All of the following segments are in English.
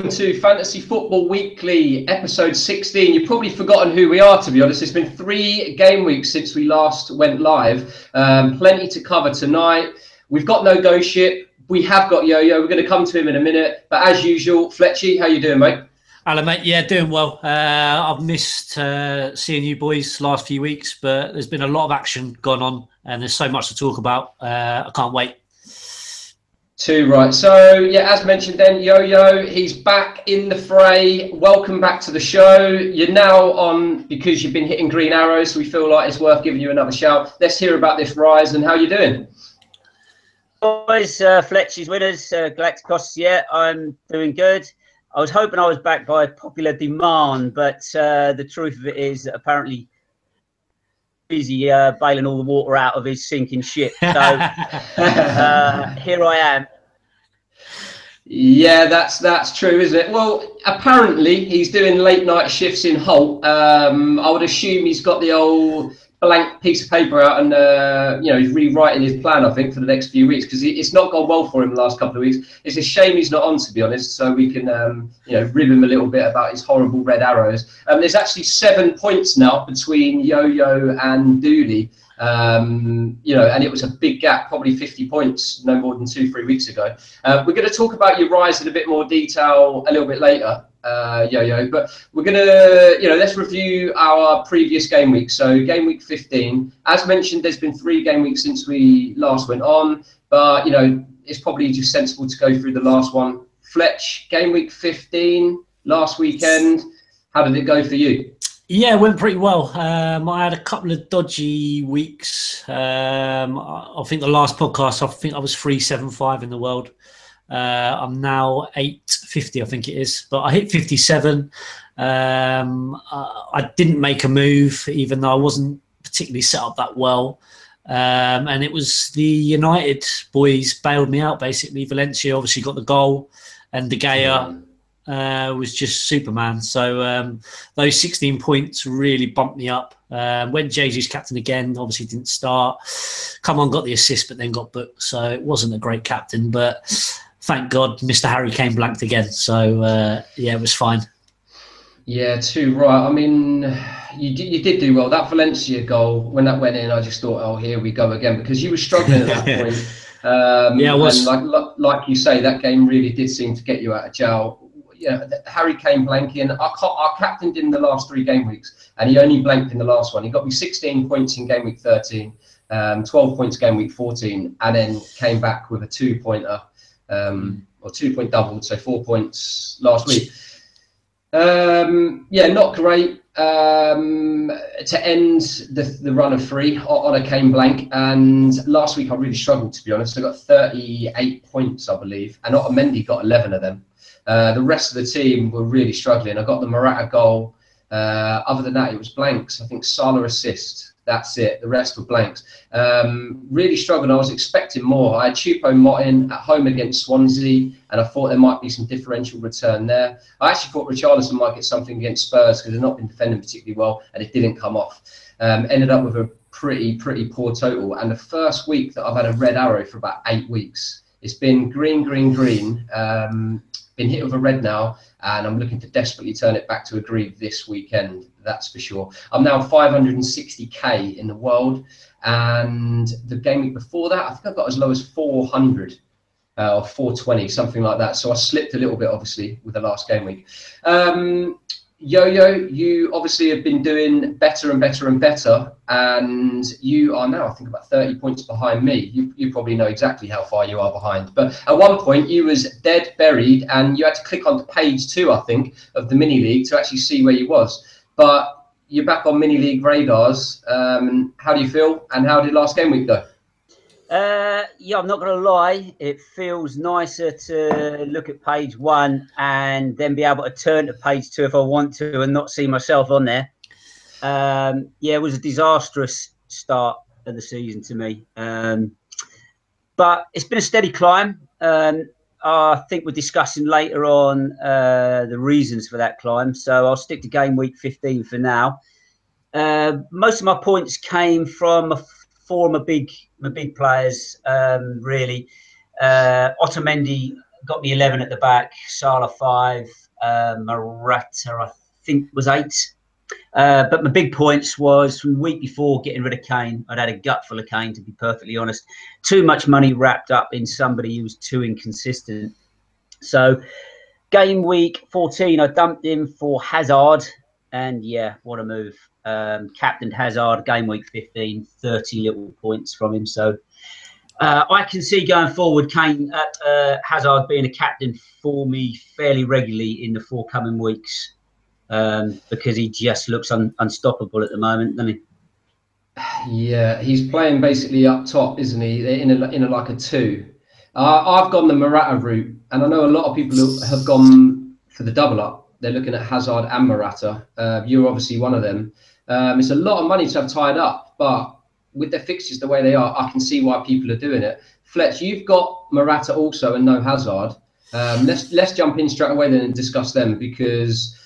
To Fantasy Football Weekly, episode 16. You've probably forgotten who we are, to be honest. It's been 3 game weeks since we last went live. Plenty to cover tonight. We've got no Ghostship. We have got Yoyo. We're going to come to him in a minute. But as usual, Fletchy, how you doing, mate? Hello, mate. Yeah, doing well. I've missed seeing you boys last few weeks, but there's been a lot of action gone on, and there's so much to talk about. I can't wait. Too right. So, yeah, as mentioned then, Yoyo, he's back in the fray. Welcome back to the show. You're now on because you've been hitting green arrows, so we feel like it's worth giving you another shout. Let's hear about this rise and how you're doing. Boys, Fletchy's winners, Galacticos, yeah, I'm doing good. I was hoping I was back by popular demand, but the truth of it is that apparently busy bailing all the water out of his sinking ship. So here I am. Yeah, that's true, isn't it? Well, apparently he's doing late night shifts in Hull. I would assume he's got the old blank piece of paper out and he's rewriting his plan, I think, for the next few weeks, because it's not gone well for him the last couple of weeks. It's a shame he's not on, to be honest, so we can rib him a little bit about his horrible red arrows. There's actually 7 points now between Yo-Yo and Dooley. And it was a big gap, probably 50 points, no more than 2-3 weeks ago. We're going to talk about your rise in a bit more detail a little bit later, Yo-Yo, but we're going to, let's review our previous game week. So game week 15, as mentioned, there's been 3 game weeks since we last went on, but, it's probably just sensible to go through the last one. Fletch, game week 15, last weekend, how did it go for you? Yeah, it went pretty well. I had a couple of dodgy weeks. I think the last podcast, I was 375 in the world. I'm now 850, I think it is. But I hit 57. I didn't make a move, even though I wasn't particularly set up that well. And it was the United boys bailed me out, basically. Valencia obviously got the goal, and De Gea was just Superman. So those 16 points really bumped me up. When Jesus captain again, obviously didn't start. Come on, got the assist, but then got booked. So it wasn't a great captain, but thank God Mr. Harry Kane blanked again. So it was fine. Yeah, too right. I mean, you did do well. That Valencia goal, when that went in, I just thought, oh, here we go again, because you were struggling at that point. Yeah, I was. And like you say, that game really did seem to get you out of jail. Yeah, Harry Kane blanking. I captained in the last 3 game weeks, and he only blanked in the last one. He got me 16 points in game week 13, 12 points game week 14, and then came back with a 2-pointer, or 2-point double, so 4 points last week. Not great to end the run of 3 on a Kane blank. And last week I really struggled, to be honest. I got 38 points, I believe, and Otamendi got 11 of them. The rest of the team were really struggling. I got the Morata goal. Other than that, it was blanks. I think Salah assist. That's it. The rest were blanks. Really struggling. I was expecting more. I had Choupo-Moting at home against Swansea, and I thought there might be some differential return there. I actually thought Richarlison might get something against Spurs because they've not been defending particularly well, and it didn't come off. Ended up with a pretty poor total. And the first week that I've had a red arrow for about 8 weeks. It's been green. Been hit with a red now, and I'm looking to desperately turn it back to a green this weekend, that's for sure. I'm now 560k in the world, and the game week before that, I think I got as low as 400 or 420, something like that. So I slipped a little bit, obviously, with the last game week. Yo-Yo, you obviously have been doing better and better, and you are now, I think, about 30 points behind me. You probably know exactly how far you are behind. But at one point, you was dead buried, and you had to click on to page 2, I think, of the mini league to actually see where you was. But you're back on mini league radars. How do you feel, and how did last game week go? I'm not going to lie. It feels nicer to look at page 1 and then be able to turn to page 2 if I want to and not see myself on there. It was a disastrous start of the season to me. But it's been a steady climb. I think we're discussing later on the reasons for that climb. So I'll stick to game week 15 for now. Most of my points came from my big players, really. Otamendi got me 11 at the back. Salah 5, Morata I think was 8. But my big points was from the week before getting rid of Kane. I'd had a gut full of Kane, to be perfectly honest. Too much money wrapped up in somebody who was too inconsistent. So game week 14, I dumped him for Hazard. And yeah, what a move. Captained Hazard, game week 15, 30 little points from him. So I can see going forward Kane, Hazard being a captain for me fairly regularly in the forthcoming weeks. Because he just looks unstoppable at the moment, doesn't he? Yeah, he's playing basically up top, isn't he? In a like a 2. I've gone the Morata route, and I know a lot of people have gone for the double up. They're looking at Hazard and Morata. You're obviously one of them. It's a lot of money to have tied up, but with their fixtures the way they are, I can see why people are doing it. Fletch, you've got Morata also and no Hazard. Let's jump in straight away then and discuss them, because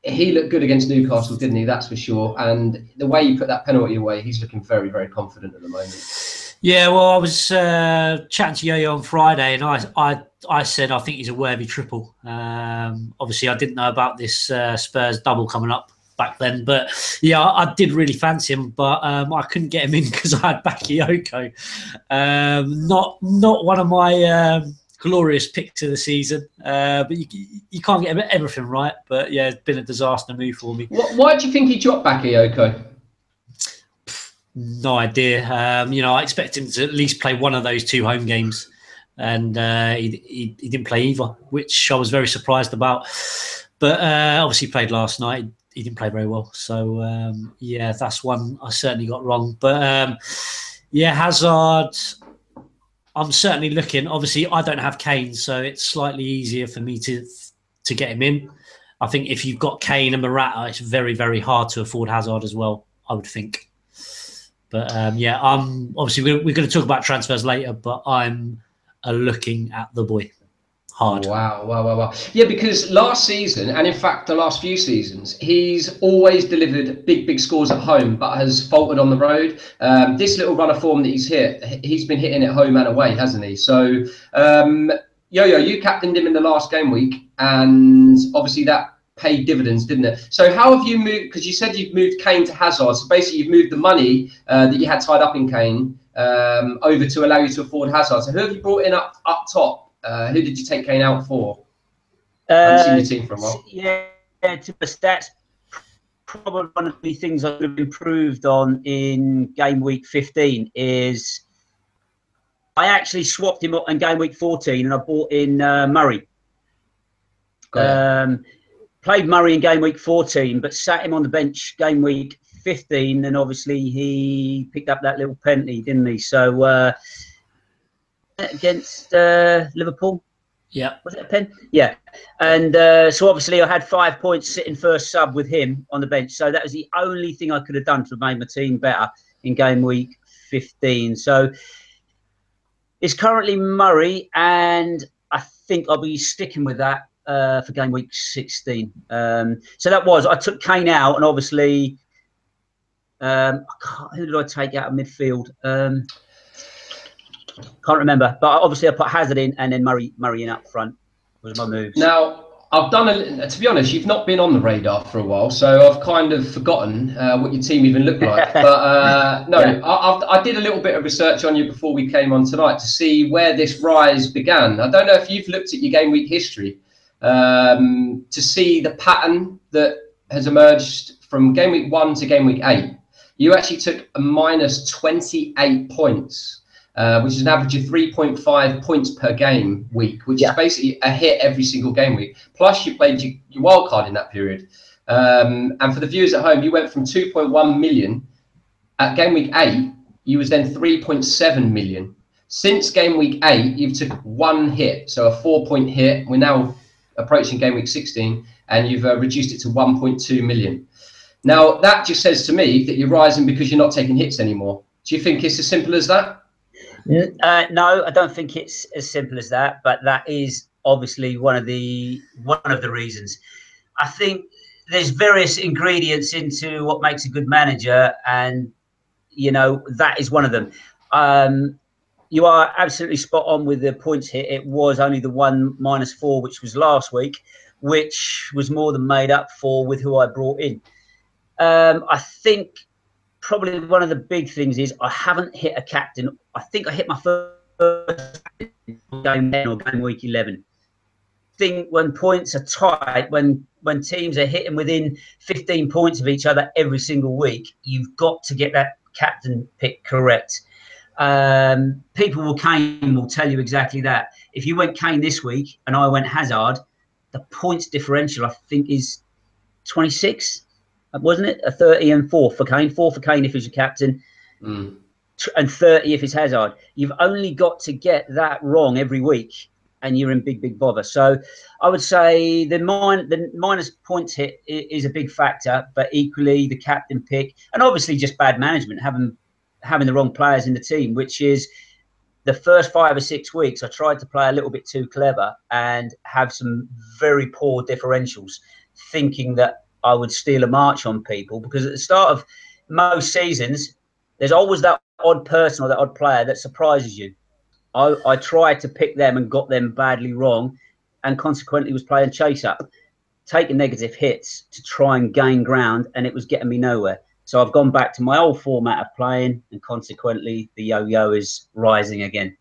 he looked good against Newcastle, didn't he? That's for sure. And the way you put that penalty away, he's looking very, very confident at the moment. Yeah, well, I was chatting to Yoyo on Friday, and I said I think he's a worthy triple. Obviously, I didn't know about this Spurs double coming up back then, but yeah, I did really fancy him, but I couldn't get him in because I had Bakayoko. Not one of my glorious picks of the season, but you can't get everything right. But yeah, it's been a disaster move for me. Why do you think he dropped Bakayoko? No idea. I expect him to at least play one of those 2 home games, and he didn't play either, which I was very surprised about. But obviously played last night. He didn't play very well. So yeah, that's one I certainly got wrong. But yeah, Hazard, I'm certainly looking. Obviously, I don't have Kane, so it's slightly easier for me to get him in. I think if you've got Kane and Morata, it's very, very hard to afford Hazard as well, I would think. But yeah, obviously we're going to talk about transfers later, but I'm looking at the boy hard. Wow. Yeah, because last season, and in fact the last few seasons, he's always delivered big scores at home, but has faltered on the road. This little run of form that he's been hitting at home and away, hasn't he? So, Yo-Yo, you captained him in the last game week, and obviously that paid dividends, didn't it? So how have you moved, because you said you've moved Kane to Hazard, so basically you've moved the money that you had tied up in Kane over to allow you to afford Hazard. So who have you brought in up top? Who did you take Kane out for? I haven't seen your team for a while. Yeah, to the stats, probably one of the things I've improved on in game week 15 is I actually swapped him up in game week 14 and I bought in Murray. Played Murray in game week 14, but sat him on the bench game week 15, and obviously he picked up that little penalty, didn't he? So against Liverpool, yeah, was it a pen? Yeah, and so obviously I had 5 points sitting first sub with him on the bench. So that was the only thing I could have done to have made my team better in game week 15. So it's currently Murray, and I think I'll be sticking with that for game week 16. So I took Kane out, and obviously who did I take out of midfield? Can't remember, but obviously I put Hazard in and then Murray in up front was my moves. Now I've done to be honest, you've not been on the radar for a while, so I've kind of forgotten what your team even looked like. But no, yeah. I did a little bit of research on you before we came on tonight to see where this rise began. I don't know if you've looked at your game week history to see the pattern that has emerged from game week 1 to game week 8. You actually took a minus 28 points. Which is an average of 3.5 points per game week, which is basically a hit every single game week. Plus, you played your wild card in that period. And for the viewers at home, you went from 2.1 million at game week 8. You was then 3.7 million. Since game week 8, you've took 1 hit, so a 4-point hit. We're now approaching game week 16, and you've reduced it to 1.2 million. Now, that just says to me that you're rising because you're not taking hits anymore. Do you think it's as simple as that? No, I don't think it's as simple as that, but that is obviously one of the reasons. I think there's various ingredients into what makes a good manager, and that is one of them. you are absolutely spot on with the points hit. It was only the 1 -4, which was last week, which was more than made up for with who I brought in. I think probably one of the big things is I haven't hit a captain. I think I hit my first game 10 or game week 11. I think when points are tight, when teams are hitting within 15 points of each other every single week, you've got to get that captain pick correct. People will tell you exactly that. If you went Kane this week and I went Hazard, the points differential I think is 26, wasn't it? A 30 and 4 for Kane. 4 for Kane if he's your captain, and 30 if it's Hazard. You've only got to get that wrong every week, and you're in big bother. So I would say the minus points hit is a big factor, but equally the captain pick, and obviously just bad management, having the wrong players in the team, which is the first 5 or 6 weeks, I tried to play a little bit too clever and have some very poor differentials, thinking that I would steal a march on people, because at the start of most seasons, there's always that odd person or that odd player that surprises you. I tried to pick them and got them badly wrong, and consequently was playing chase up, taking negative hits to try and gain ground, and it was getting me nowhere. So I've gone back to my old format of playing, and consequently the yo-yo is rising again.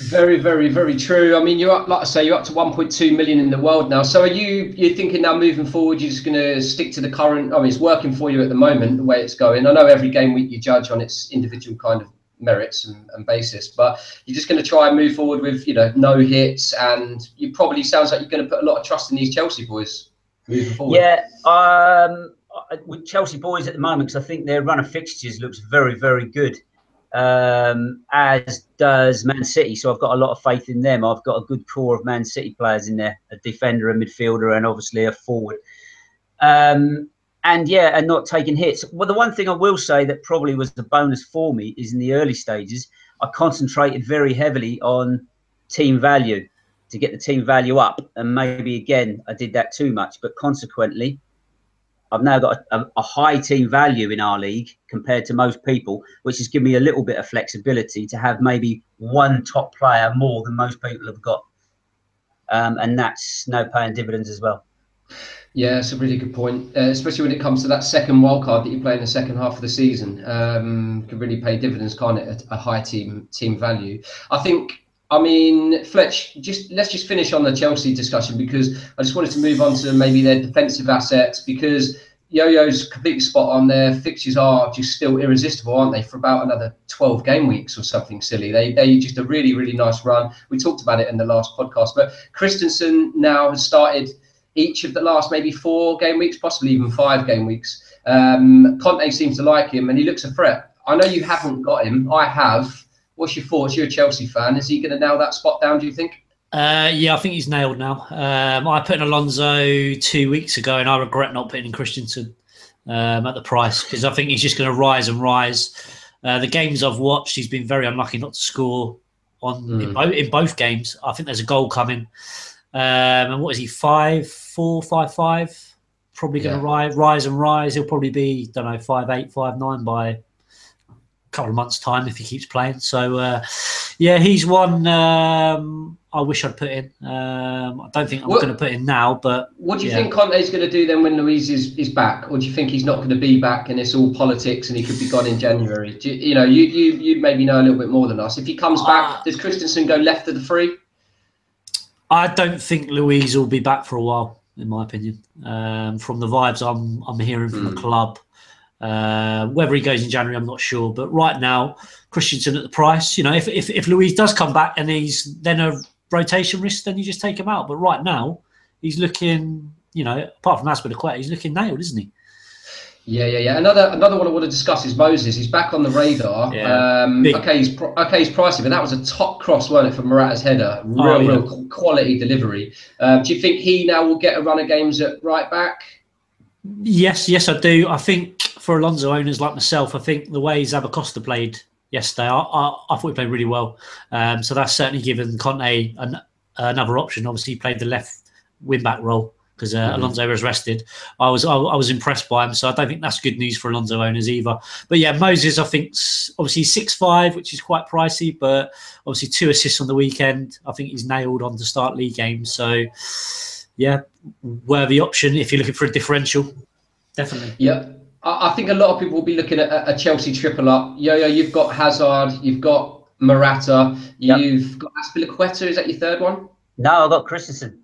Very, very, very true. I mean, you're up, like I say, you're up to 1.2 million in the world now. So you're thinking now moving forward, you're just going to stick to the current, I mean, it's working for you at the moment, the way it's going. I know every game week you judge on its individual kind of merits and basis, but you're just going to try and move forward with, no hits, and you probably sounds like you're going to put a lot of trust in these Chelsea boys moving forward. Yeah, with Chelsea boys at the moment, because I think their run of fixtures looks very, very good, as does Man City. So I've got a lot of faith in them. I've got a good core of Man City players in there, a defender, a midfielder, and obviously a forward. And not taking hits. Well, the one thing I will say that probably was the bonus for me is in the early stages, I concentrated very heavily on team value to get the team value up. And maybe, again, I did that too much. But consequently, I've now got a high team value in our league compared to most people, which has given me a little bit of flexibility to have maybe one top player more than most people have got. And that's no paying dividends as well. Yeah, it's a really good point, especially when it comes to that second wild card that you play in the second half of the season. Can really pay dividends, can't it, at a high team value. I mean, Fletch, let's just finish on the Chelsea discussion, because I just wanted to move on to maybe their defensive assets, because Yoyo's completely spot on. Their fixtures are just still irresistible, aren't they, for about another 12 game weeks or something silly. They just a really, really nice run. We talked about it in the last podcast, but Christensen now has started each of the last maybe 4 game weeks, possibly even 5 game weeks. Conte seems to like him, and he looks a threat. I know you haven't got him. I have. What's your thoughts? You're a Chelsea fan. Is he going to nail that spot down, do you think? Yeah, I think he's nailed now. I put in Alonso 2 weeks ago, and I regret not putting in Christensen at the price, because I think he's just going to rise and rise. The games I've watched, he's been very unlucky not to score in both games. I think there's a goal coming. And what is he, 5'4", 5'5"? Probably going to rise and rise. He'll probably be, 5'8", 5'9" by a couple of months' time if he keeps playing. So, he's one I wish I'd put in. I don't think I'm going to put in now, but... What do you think Conte's going to do then when Luiz is back? Or do you think he's not going to be back and it's all politics and he could be gone in January? You maybe know a little bit more than us. If he comes back, does Christensen go left of the three? I don't think Luiz will be back for a while, in my opinion. From the vibes I'm hearing from the club. Whether he goes in January, I'm not sure. But right now, Christensen at the price. If Luiz does come back and he's then a rotation risk, then you just take him out. But right now, he's looking, apart from Azpilicueta, he's looking nailed, isn't he? Yeah. Another one I want to discuss is Moses. He's back on the radar. Yeah, he's pricey, but that was a top cross, wasn't it, for Morata's header? Real quality delivery. Do you think he now will get a run of games at right back? Yes, I do. I think for Alonso owners like myself, I think the way Zabacosta played yesterday, I thought he played really well. So that's certainly given Conte another option. Obviously, he played the left wing-back role because Alonso was rested. I was impressed by him, so I don't think that's good news for Alonso owners either. But yeah, Moses, I think, obviously 6'5", which is quite pricey, but obviously 2 assists on the weekend. I think he's nailed on to start league games. So yeah, worthy option if you're looking for a differential. Definitely. Yeah. I think a lot of people will be looking at a Chelsea triple up. Yo-Yo, you've got Hazard, you've got Morata, you've got Aspilicueta. Is that your third one? No, I've got Christensen.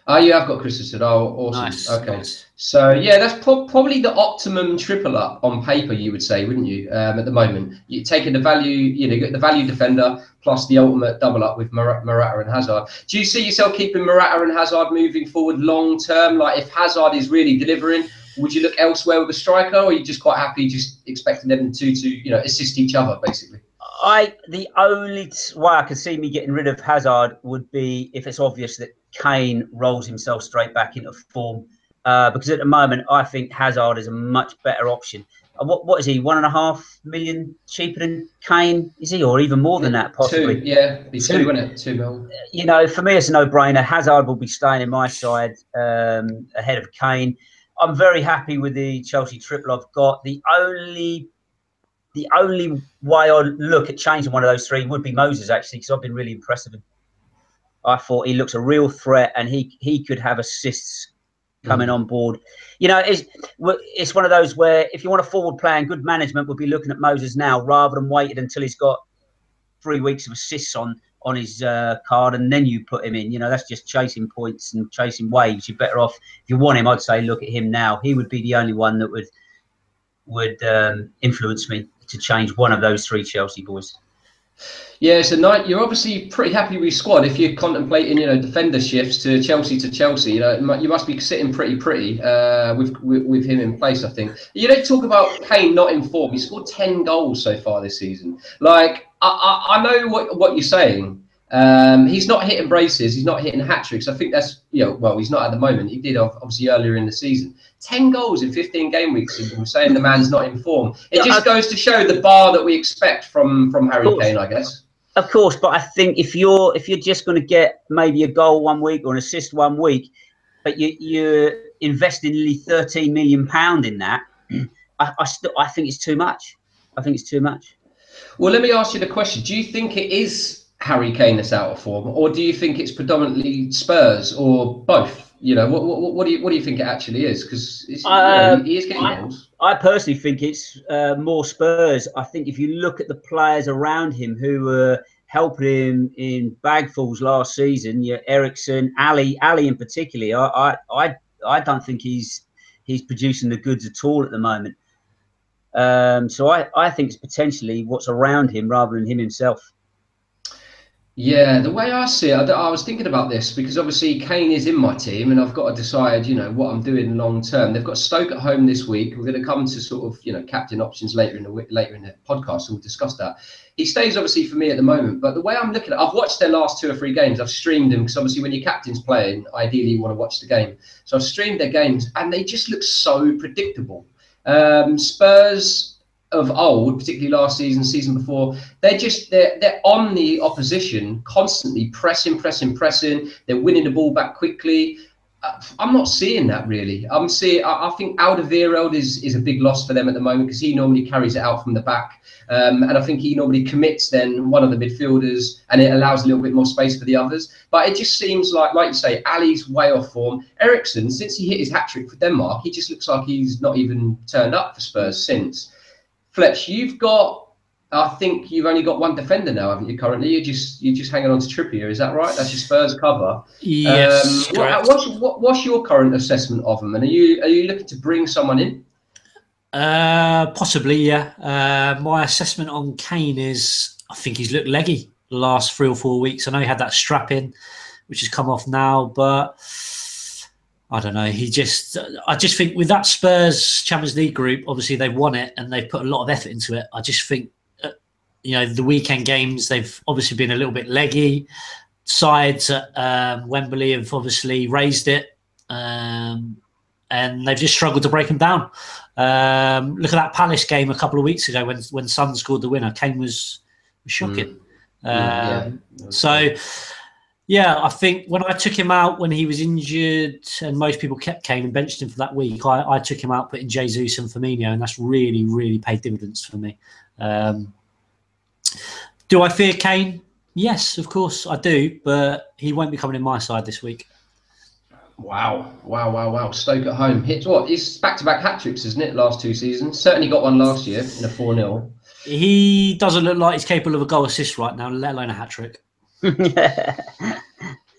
Oh, you have got Christensen. Oh, awesome. Nice, okay. nice. So, yeah, that's probably the optimum triple up on paper, you would say, wouldn't you, at the moment? You're taking the value, you get the value defender plus the ultimate double up with Morata and Hazard. Do you see yourself keeping Morata and Hazard moving forward long term? Like, if Hazard is really delivering, would you look elsewhere with a striker, or are you just quite happy just expecting them to assist each other, basically? The only way I could see me getting rid of Hazard would be if it's obvious that Kane rolls himself straight back into form. Because at the moment, I think Hazard is a much better option. What is he? 1.5 million cheaper than Kane, is he, or even more than that? Possibly. 2, yeah, be 2, wouldn't it? 2 mil. You know, for me, it's a no-brainer. Hazard will be staying in my side ahead of Kane. I'm very happy with the Chelsea triple I've got. The only way I'd look at changing one of those 3 would be Moses, actually, because I've been really impressed with him. I thought he looks a real threat, and he could have assists coming on board. You know, it's one of those where if you want a forward player and good management, would be looking at Moses now rather than waiting until he's got 3 weeks of assists on his card, and then you put him in. You know, that's just chasing points and chasing waves. You're better off, if you want him, I'd say look at him now. He would be the only one that would influence me to change one of those 3 Chelsea boys. Yeah, so you're obviously pretty happy with your squad if you're contemplating, defender shifts to Chelsea. You must be sitting pretty with him in place, I think. You don't talk about Kane not in form. He scored 10 goals so far this season. Like, I know what you're saying. He's not hitting braces. He's not hitting hat-tricks. I think that's, he's not at the moment. He did obviously earlier in the season. 10 goals in 15 game weeks. And we're saying the man's not in form. It just goes to show the bar that we expect from Harry Kane, I guess. Of course, but I think if you're just going to get maybe a goal one week or an assist one week, but you're investing nearly £13 million in that, I think it's too much. I think it's too much. Well, let me ask you the question. Do you think it is Harry Kane that's out of form, or do you think it's predominantly Spurs, or both? What do you think it actually is? Because he is getting goals. I personally think it's more Spurs. I think if you look at the players around him who were helping him in bagfuls last season, Eriksen, Ali in particular, I don't think he's producing the goods at all at the moment. So I think it's potentially what's around him rather than him himself. Yeah, the way I see it, I was thinking about this because obviously Kane is in my team and I've got to decide, what I'm doing long term. They've got Stoke at home this week. We're going to come to sort of, captain options later in the podcast, so we'll discuss that. He stays obviously for me at the moment, but the way I'm looking at it, I've watched their last 2 or 3 games. I've streamed them because obviously when your captain's playing, ideally you want to watch the game. So I've streamed their games and they just look so predictable. Spurs of old, particularly last season before, they're on the opposition constantly, pressing. They're winning the ball back quickly. I'm not seeing that really. I think Alderweireld is a big loss for them at the moment because he normally carries it out from the back, and I think he normally commits then one of the midfielders, and it allows a little bit more space for the others. But it just seems like you say, Ali's way off form. Eriksen, since he hit his hat-trick for Denmark, he just looks like he's not even turned up for Spurs since. Fletch, I think you've only got one defender now, haven't you? Currently, you're just hanging on to Trippier. Is that right? That's your Spurs cover. Yes. What's your current assessment of them? And are you looking to bring someone in? Possibly, yeah. My assessment on Kane is I think he's looked leggy the last 3 or 4 weeks. I know he had that strap in, which has come off now, but I don't know. I just think with that Spurs Champions League group, obviously they've won it and they've put a lot of effort into it. I just think, the weekend games, they've obviously been a little bit leggy. Sides at Wembley have obviously raised it, and they've just struggled to break them down. Look at that Palace game a couple of weeks ago when Son scored the winner. Kane was shocking. So Yeah, I think when I took him out when he was injured and most people kept Kane and benched him for that week, I took him out putting Jesus and Firmino, and that's really, really paid dividends for me. Do I fear Kane? Yes, of course I do, but he won't be coming in my side this week. Wow. Stoke at home. Hits what? It's back-to-back hat-tricks, isn't it, last 2 seasons? Certainly got one last year in a 4-0. He doesn't look like he's capable of a goal assist right now, let alone a hat-trick.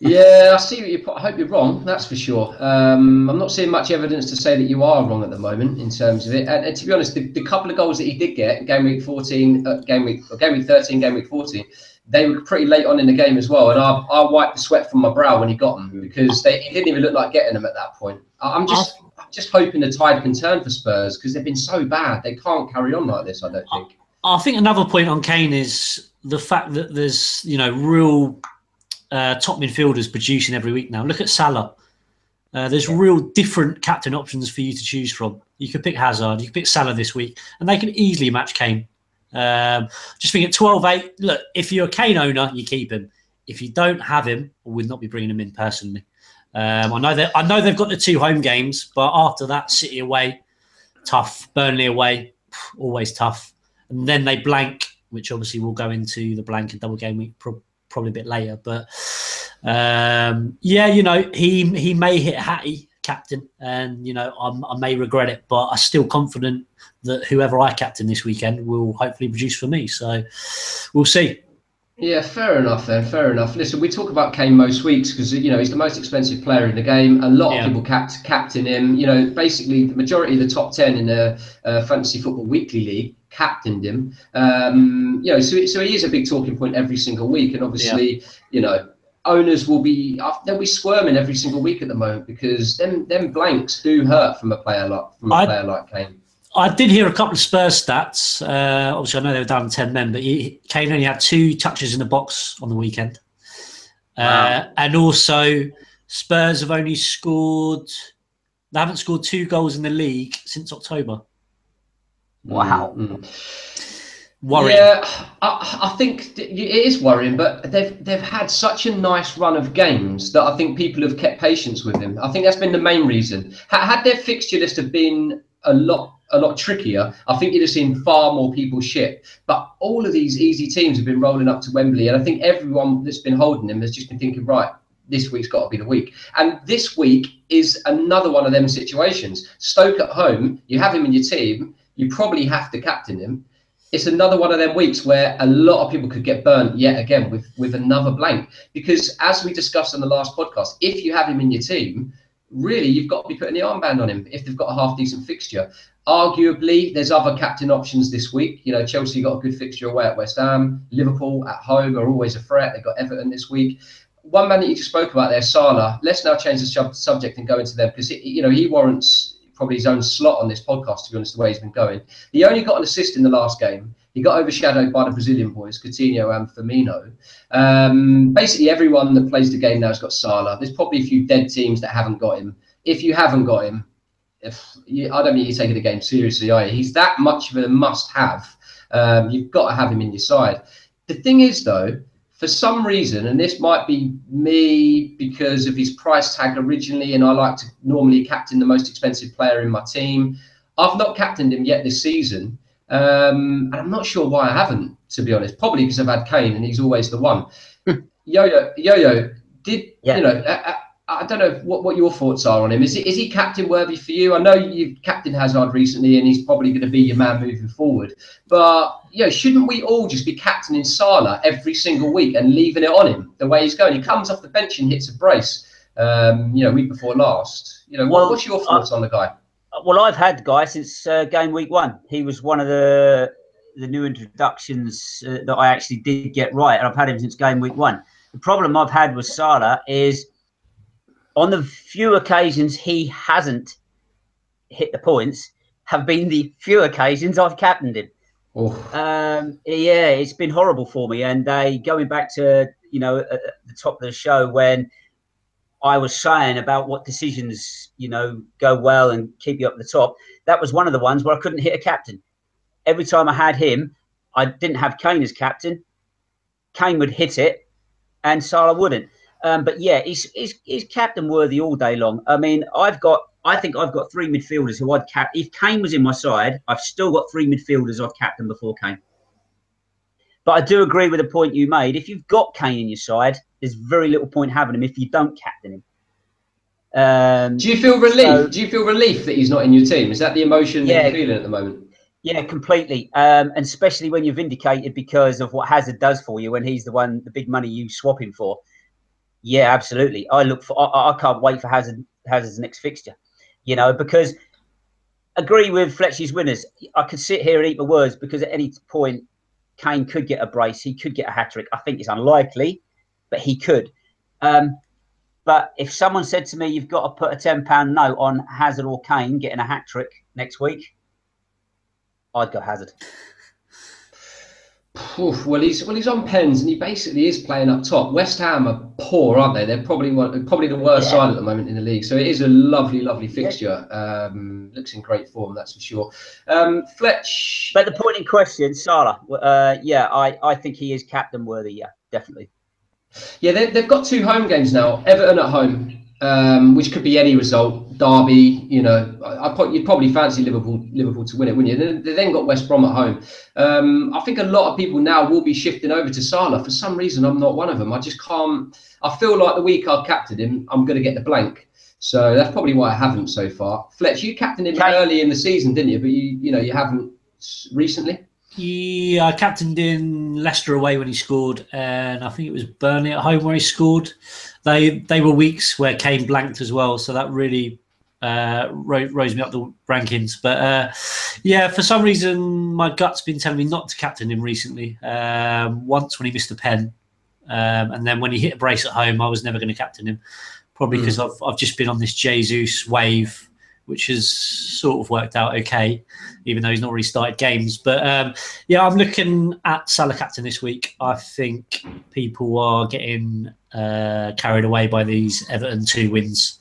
Yeah, I see what you put. I hope you're wrong, that's for sure. I'm not seeing much evidence to say that you are wrong at the moment in terms of it. And to be honest, the couple of goals that he did get in game week 14, game week 13, game week 14, they were pretty late on in the game as well. And I wiped the sweat from my brow when he got them because he didn't even look like getting them at that point. I'm just hoping the tide can turn for Spurs because they've been so bad. They can't carry on like this, I don't think. I think another point on Kane is the fact that there's, real top midfielders producing every week now. Look at Salah. There's real different captain options for you to choose from. You could pick Hazard, you could pick Salah this week, and they can easily match Kane. Just think at 12-8, look, if you're a Kane owner, you keep him. If you don't have him, I would not be bringing him in personally. I know they've got the 2 home games, but after that, City away, tough. Burnley away, always tough. And then they blank, which obviously will go into the blank and double game week probably a bit later. But he may hit Hattie captain, and I may regret it, but I'm still confident that whoever I captain this weekend will hopefully produce for me. So we'll see. Yeah, fair enough then. Fair enough. Listen, we talk about Kane most weeks because he's the most expensive player in the game. A lot of people captain him. Basically the majority of the top 10 in the Fantasy Football Weekly League captained him. So he is a big talking point every single week, and obviously, owners will be squirming every single week at the moment because them blanks do hurt from a player like Kane. I did hear a couple of Spurs stats. Obviously, I know they were down 10 men, but Kane only had 2 touches in the box on the weekend. Wow. And also, Spurs have only scored... They haven't scored 2 goals in the league since October. Wow. Worrying. Yeah, I think it is worrying, but they've had such a nice run of games that I think people have kept patience with him. I think that's been the main reason. Had their fixture list have been a lot trickier, I think you'd have seen far more people ship. But all of these easy teams have been rolling up to Wembley, and I think everyone that's been holding him has just been thinking, right, this week's got to be the week. And this week is another one of them situations. Stoke at home, you have him in your team, you probably have to captain him. It's another one of them weeks where a lot of people could get burnt yet again with another blank. Because as we discussed on the last podcast, if you have him in your team, really, you've got to be putting the armband on him if they've got a half-decent fixture. Arguably, there's other captain options this week. Chelsea got a good fixture away at West Ham. Liverpool at home are always a threat. They've got Everton this week. One man that you just spoke about there, Salah. Let's now change the subject and go into them because he warrants probably his own slot on this podcast, to be honest, the way he's been going. He only got an assist in the last game. He got overshadowed by the Brazilian boys, Coutinho and Firmino. Basically, everyone that plays the game now has got Salah. There's probably a few dead teams that haven't got him. If you haven't got him, I don't think you're taking the game seriously, are you? He's that much of a must-have. You've got to have him in your side. The thing is, though, for some reason, and this might be me because of his price tag originally, and I like to normally captain the most expensive player in my team, I've not captained him yet this season. And I'm not sure why I haven't, to be honest. Probably because I've had Kane and he's always the one. Yoyo, I don't know what your thoughts are on him. Is he captain worthy for you? I know you've captained Hazard recently and he's probably going to be your man moving forward. But shouldn't we all just be captaining Salah every single week and leaving it on him the way he's going? He comes off the bench and hits a brace, week before last. What's your thoughts on the guy? Well, I've had Guy since game week 1. He was one of the new introductions that I actually did get right, and I've had him since game week 1. The problem I've had with Salah is on the few occasions he hasn't hit the points have been the few occasions I've captained him. It's been horrible for me. And going back to, at the top of the show when I was saying about what decisions, go well and keep you up at the top. That was one of the ones where I couldn't hit a captain. Every time I had him, I didn't have Kane as captain. Kane would hit it and Salah wouldn't. But yeah, he's captain worthy all day long. I mean, I think I've got three midfielders who I'd cap. If Kane was in my side, I've still got three midfielders I've captained before Kane. But I do agree with the point you made. If you've got Kane in your side, there's very little point having him if you don't captain him. Do you feel relief? Do you feel relief that he's not in your team? Is that the emotion that you're feeling at the moment? Yeah, completely. And especially when you're vindicated because of what Hazard does for you when he's the big money you swap him for. Yeah, absolutely. I can't wait for Hazard's next fixture. Because agree with Fletcher's winners. I could sit here and eat my words because at any point Kane could get a brace. He could get a hat-trick. I think it's unlikely, but he could. But if someone said to me, you've got to put a £10 note on Hazard or Kane getting a hat-trick next week, I'd go Hazard. Well, he's on pens and he basically is playing up top. West Ham are poor, aren't they? They're probably the worst side at the moment in the league. So it is a lovely fixture. Looks in great form, that's for sure. Fletch. But the point in question, Salah. I think he is captain worthy. Yeah, definitely. Yeah, they've got 2 home games now. Everton at home, which could be any result. Derby, you'd probably fancy Liverpool to win it, wouldn't you? They then got West Brom at home. I think a lot of people now will be shifting over to Salah. For some reason, I'm not one of them. I just can't. I feel like the week I captained him, I'm going to get the blank. So that's probably why I haven't so far. Fletch, you captained him early in the season, didn't you? But you haven't recently. Yeah, I captained in Leicester away when he scored, and I think it was Burnley at home where he scored. They were weeks where Kane blanked as well, so that really rose me up the rankings. But for some reason, my gut's been telling me not to captain him recently. Once when he missed a pen, and then when he hit a brace at home, I was never going to captain him, probably because I've just been on this Jesus wave, which has sort of worked out okay, even though he's not really started games. But I'm looking at Salah captain this week. I think people are getting carried away by these Everton 2 wins.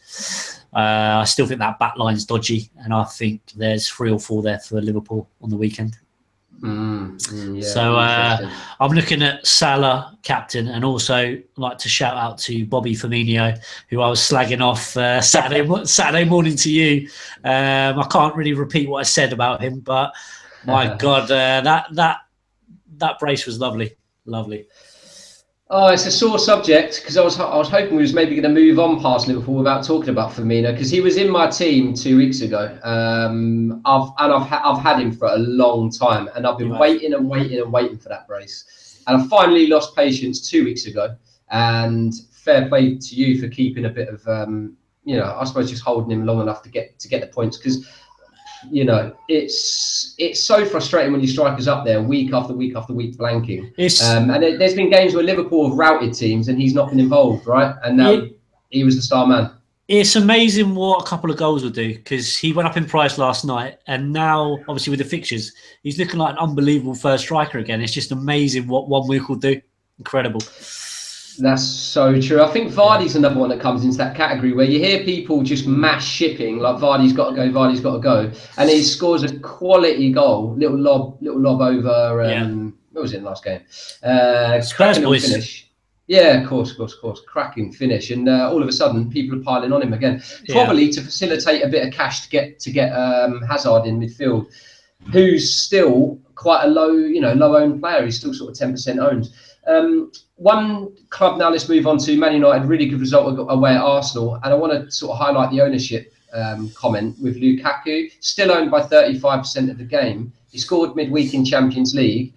I still think that back line's dodgy, and I think there's 3 or 4 there for Liverpool on the weekend. So I'm looking at Salah captain, and also like to shout out to Bobby Firmino, who I was slagging off Saturday morning to you. I can't really repeat what I said about him, but my God, that brace was lovely. Oh, it's a sore subject because I was hoping we was maybe going to move on past Liverpool without talking about Firmino, because he was in my team 2 weeks ago. I've had him for a long time, and I've been waiting for that brace, and I finally lost patience 2 weeks ago. And fair play to you for keeping a bit of I suppose just holding him long enough to get the points, because it's so frustrating when your striker's up there week after week after week blanking. And there's been games where Liverpool have routed teams and he's not been involved, right? And now he was the star man. It's amazing what a couple of goals will do, because he went up in price last night, and now obviously with the fixtures, he's looking like an unbelievable first striker again. It's just amazing what 1 week will do. Incredible. That's so true. I think Vardy's another one that comes into that category where you hear people just mass shipping, like Vardy's got to go, and he scores a quality goal, little lob over. What was it in the last game? Spurs boys. Finish. Yeah, of course. Cracking finish, and all of a sudden people are piling on him again, probably to facilitate a bit of cash to get Hazard in midfield, who's still quite a low owned player. He's still sort of 10% owned. One club now, let's move on to Man United. Really good result away at Arsenal, and I want to sort of highlight the ownership comment with Lukaku, still owned by 35% of the game. He scored midweek in Champions League.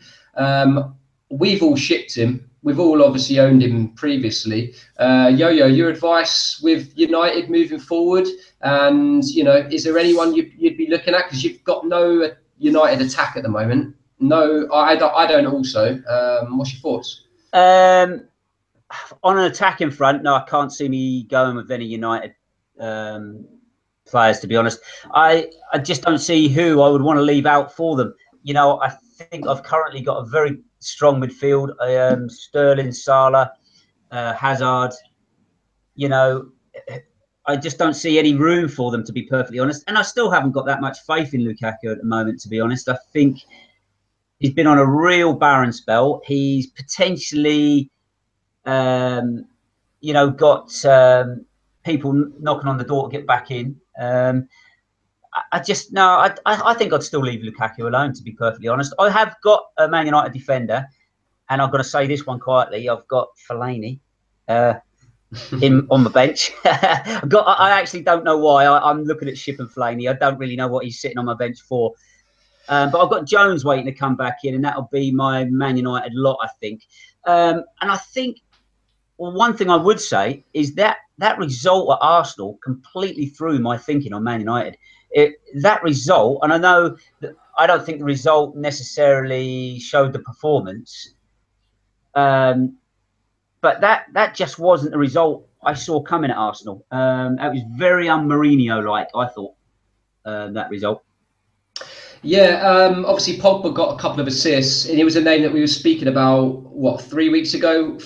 We've all shipped him. We've all obviously owned him previously. Yoyo, your advice with United moving forward, and is there anyone you'd be looking at, because you've got no United attack at the moment? No, I don't. Also, what's your thoughts? On an attacking front, no, I can't see me going with any United players, to be honest. I just don't see who I would want to leave out for them. I think I've currently got a very strong midfield. Sterling, Salah, Hazard. I just don't see any room for them, to be perfectly honest. And I still haven't got that much faith in Lukaku at the moment, to be honest. I think he's been on a real barren spell. He's potentially got people knocking on the door to get back in. I think I'd still leave Lukaku alone, to be perfectly honest. I have got a Man United defender, and I've got to say this one quietly. I've got Fellaini on the bench. I actually don't know why. I'm looking at Ship and Fellaini. I don't really know what he's sitting on my bench for. But I've got Jones waiting to come back in, and that'll be my Man United lot, I think. And I think, well, one thing I would say is that result at Arsenal completely threw my thinking on Man United. That result, and I know that I don't think the result necessarily showed the performance, but that just wasn't the result I saw coming at Arsenal. It was very un-Mourinho-like, I thought, that result. Yeah, obviously Pogba got a couple of assists, and he was a name that we were speaking about, 4 weeks ago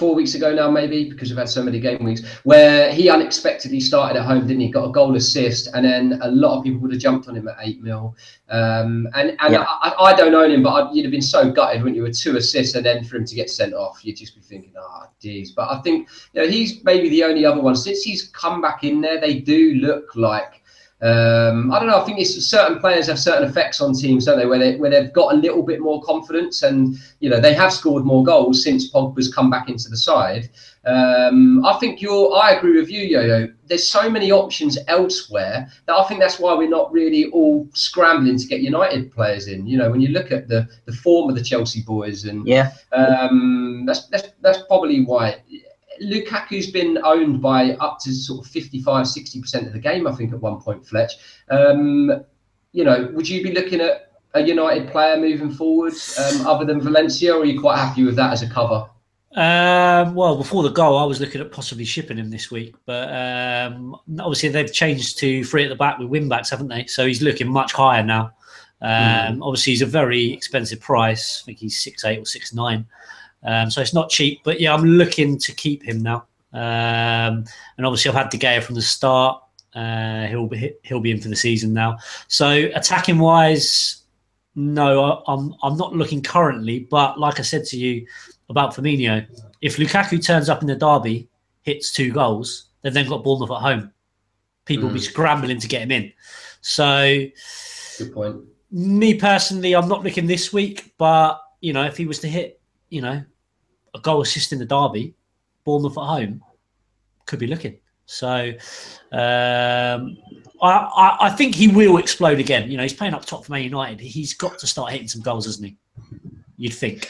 now maybe, because we've had so many game weeks, where he unexpectedly started at home, didn't he? Got a goal assist, and then a lot of people would have jumped on him at 8 mil. I don't own him, but you'd have been so gutted, wouldn't you, with 2 assists, and then for him to get sent off, you'd just be thinking, geez. But I think he's maybe the only other one. Since he's come back in there, they do look like, I don't know. I think it's certain players have certain effects on teams, don't they? Where they've got a little bit more confidence, and they have scored more goals since Pogba's come back into the side. I agree with you, Yo-Yo. There's so many options elsewhere that I think that's why we're not really all scrambling to get United players in. When you look at the form of the Chelsea boys, and that's probably why. Lukaku's been owned by up to sort of 55-60% of the game, I think, at one point, Fletch. Would you be looking at a United player moving forward other than Valencia, or are you quite happy with that as a cover? Well, before the goal, I was looking at possibly shipping him this week, but obviously they've changed to 3 at the back with wing-backs, haven't they? So he's looking much higher now. Obviously, he's a very expensive price. I think he's 6'8" or 6'9". So it's not cheap, but yeah, I'm looking to keep him now. And obviously, I've had De Gea from the start. He'll be in for the season now. So attacking wise, no, I'm not looking currently. But like I said to you about Firmino, if Lukaku turns up in the derby, hits 2 goals, they've then got Bournemouth at home. People will be scrambling to get him in. So, good point. Me personally, I'm not looking this week, but if he was to hit, a goal assist in the derby, Bournemouth at home, could be looking. So I think he will explode again. He's playing up top for Man United. He's got to start hitting some goals, hasn't he? You'd think.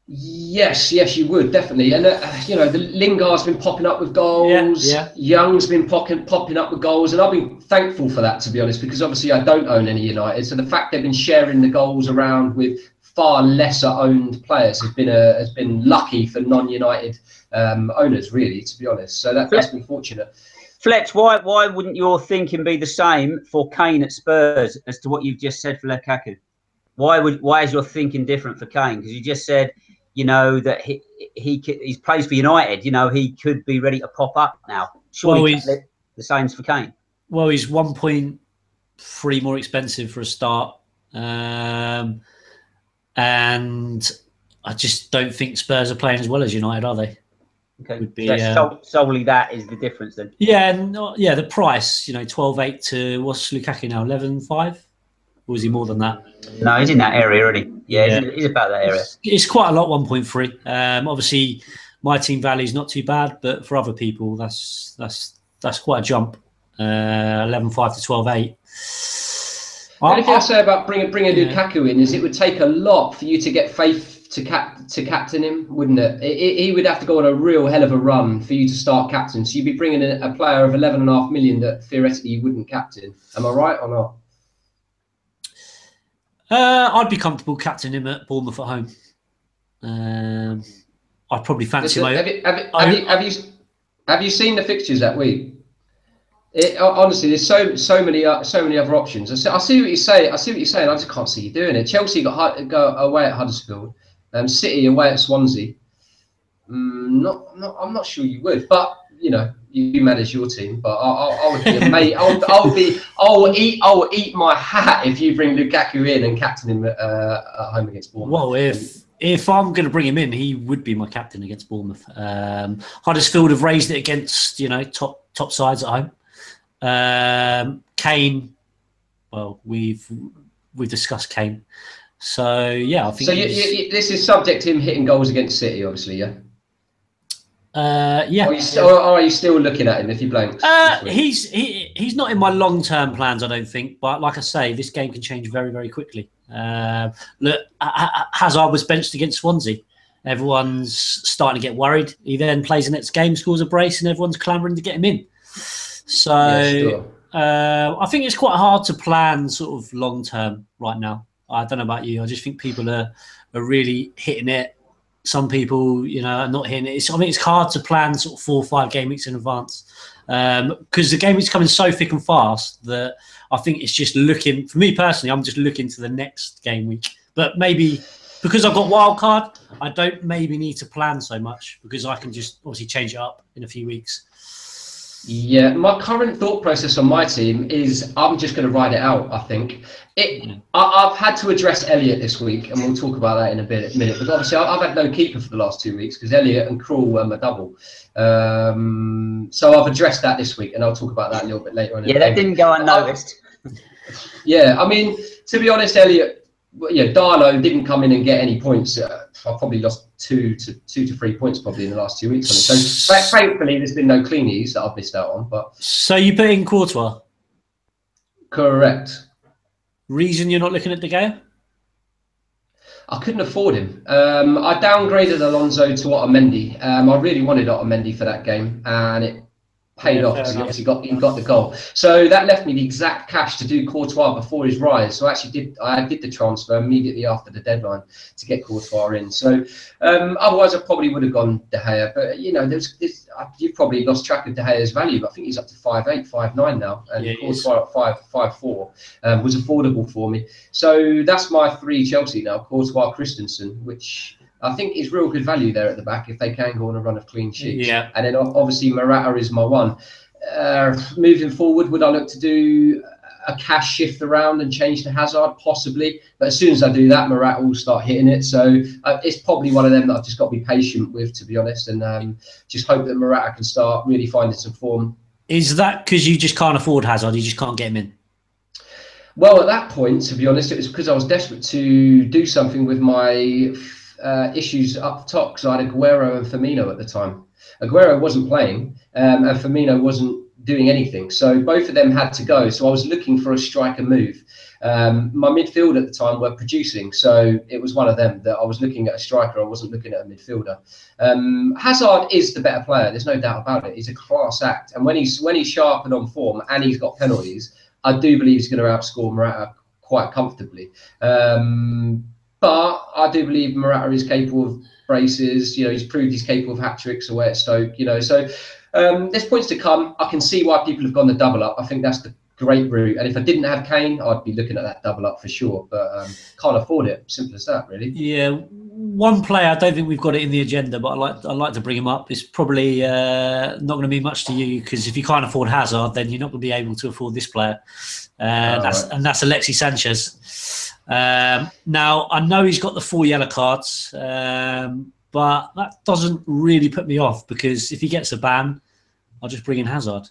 Yes, you would, definitely. And, the Lingard's been popping up with goals. Yeah. Young's been popping up with goals. And I've been thankful for that, to be honest, because obviously I don't own any United. So the fact they've been sharing the goals around with far lesser owned players has been lucky for non-United owners, really, to be honest. So that's been fortunate. Fletch, why wouldn't your thinking be the same for Kane at Spurs as to what you've just said for Lukaku? Why is your thinking different for Kane? Because you just said, that he plays for United. He could be ready to pop up now. Surely the same's for Kane. Well, he's 1.3 more expensive for a start. And I just don't think Spurs are playing as well as United, are they? Okay. Solely that is the difference then. Yeah, the price, 12.8 to what's Lukaku now, 11.5? Or is he more than that? No, he's in that area already. Yeah. He's about that area. It's quite a lot, 1.3. Obviously, my team value is not too bad, but for other people, that's quite a jump. 11.5 to 12.8. The only thing I say about bringing Lukaku in is it would take a lot for you to get faith to captain him, wouldn't it? He would have to go on a real hell of a run for you to start captain. So you'd be bringing in a player of 11.5 million that theoretically you wouldn't captain. Am I right or not? I'd be comfortable captaining him at Bournemouth at home. I'd probably fancy Have you seen the fixtures that week? Honestly, there's so many other options. I see what you're saying. I just can't see you doing it. Chelsea go away at Huddersfield. City away at Swansea. I'm not sure you would, but you manage your team. But I would be amazed. I will eat my hat if you bring Lukaku in and captain him at home against Bournemouth. Well, if if I'm going to bring him in, he would be my captain against Bournemouth. Huddersfield have raised it against top sides at home. Kane, well, we've discussed Kane, so yeah, I think. So this is subject to him hitting goals against City, obviously, yeah. Yeah. Or are you still looking at him if he blanks? He's not in my long-term plans, I don't think. But like I say, this game can change very, very quickly. Look, Hazard was benched against Swansea. Everyone's starting to get worried. He then plays the next game, scores a brace, and everyone's clamouring to get him in. So I think it's quite hard to plan sort of long-term right now. I don't know about you. I just think people are really hitting it. Some people, are not hitting it. I think it's hard to plan sort of 4 or 5 game weeks in advance because the game week's coming so thick and fast that I think it's just looking, for me personally, I'm just looking to the next game week. But maybe because I've got wild card, I don't maybe need to plan so much because I can just obviously change it up in a few weeks. Yeah, my current thought process on my team is I'm just going to ride it out, I think. I've had to address Elliott this week, and we'll talk about that in a minute. But obviously, I've had no keeper for the last 2 weeks because Elliott and Krul were my double. So I've addressed that this week, and I'll talk about that a little bit later on. Yeah, that didn't go unnoticed. Yeah, I mean, to be honest, Elliott, Darlow didn't come in and get any points. I probably lost 2 to 3 points probably in the last 2 weeks on it. So thankfully, there's been no cleanies that I've missed out on. But so you put in Courtois? Correct. Reason you're not looking at De Gea? I couldn't afford him. I downgraded Alonso to Otamendi. I really wanted Otamendi for that game, and it paid off because he obviously got the goal. So that left me the exact cash to do Courtois before his rise. So I did the transfer immediately after the deadline to get Courtois in. So otherwise I probably would have gone De Gea. But you've probably lost track of De Gea's value. But I think he's up to 5'8", 5'9" now, and Courtois at 5'4" was affordable for me. So that's my 3 Chelsea now: Courtois, Christensen, which I think is real good value there at the back if they can go on a run of clean sheets. Yeah. And then obviously Morata is my one. Moving forward, would I look to do a cash shift around and change to Hazard? Possibly. But as soon as I do that, Morata will start hitting it. So it's probably one of them that I've just got to be patient with, to be honest, and just hope that Morata can start really finding some form. Is that because you just can't afford Hazard? You just can't get him in? Well, at that point, to be honest, it was because I was desperate to do something with my issues up top, because I had Aguero and Firmino at the time. Aguero wasn't playing and Firmino wasn't doing anything, so both of them had to go. So I was looking for a striker move. My midfield at the time were producing, so it was one of them that I was looking at a striker. I wasn't looking at a midfielder. Hazard is the better player, there's no doubt about it. He's a class act, and when he's sharp and on form and he's got penalties, I do believe he's going to outscore Morata quite comfortably. But I do believe Morata is capable of braces. He's proved he's capable of hat-tricks away at Stoke. So there's points to come. I can see why people have gone the double up. I think that's the great route. And if I didn't have Kane, I'd be looking at that double up for sure. But can't afford it. Simple as that, really. Yeah, one player, I don't think we've got it in the agenda, but I'd like to bring him up. It's probably not going to mean much to you, because if you can't afford Hazard, then you're not going to be able to afford this player. And that's Alexis Sanchez. Now, I know he's got the 4 yellow cards, but that doesn't really put me off, because if he gets a ban, I'll just bring in Hazard.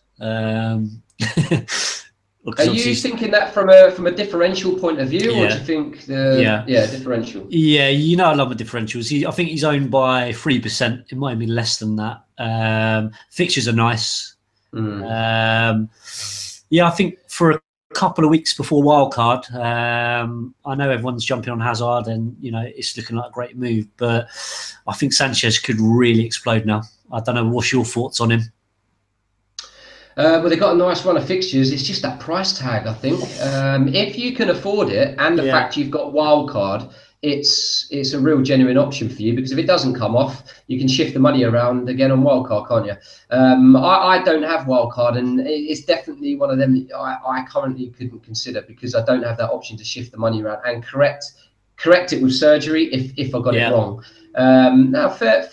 Are you thinking that from a differential point of view, or do you think differential? Yeah, I love my differentials. I think he's owned by 3%. It might be less than that. Fixtures are nice. I think for a couple of weeks before wildcard, I know everyone's jumping on Hazard, and it's looking like a great move, but I think Sanchez could really explode now. I don't know, what's your thoughts on him? Well, they've got a nice run of fixtures. It's just that price tag, I think. If you can afford it, and the fact you've got wildcard, it's a real genuine option for you, because if it doesn't come off, you can shift the money around again on wildcard, can't you? I don't have wildcard, and it's definitely one of them that I currently couldn't consider, because I don't have that option to shift the money around and correct it with surgery if I got it wrong. Now, fair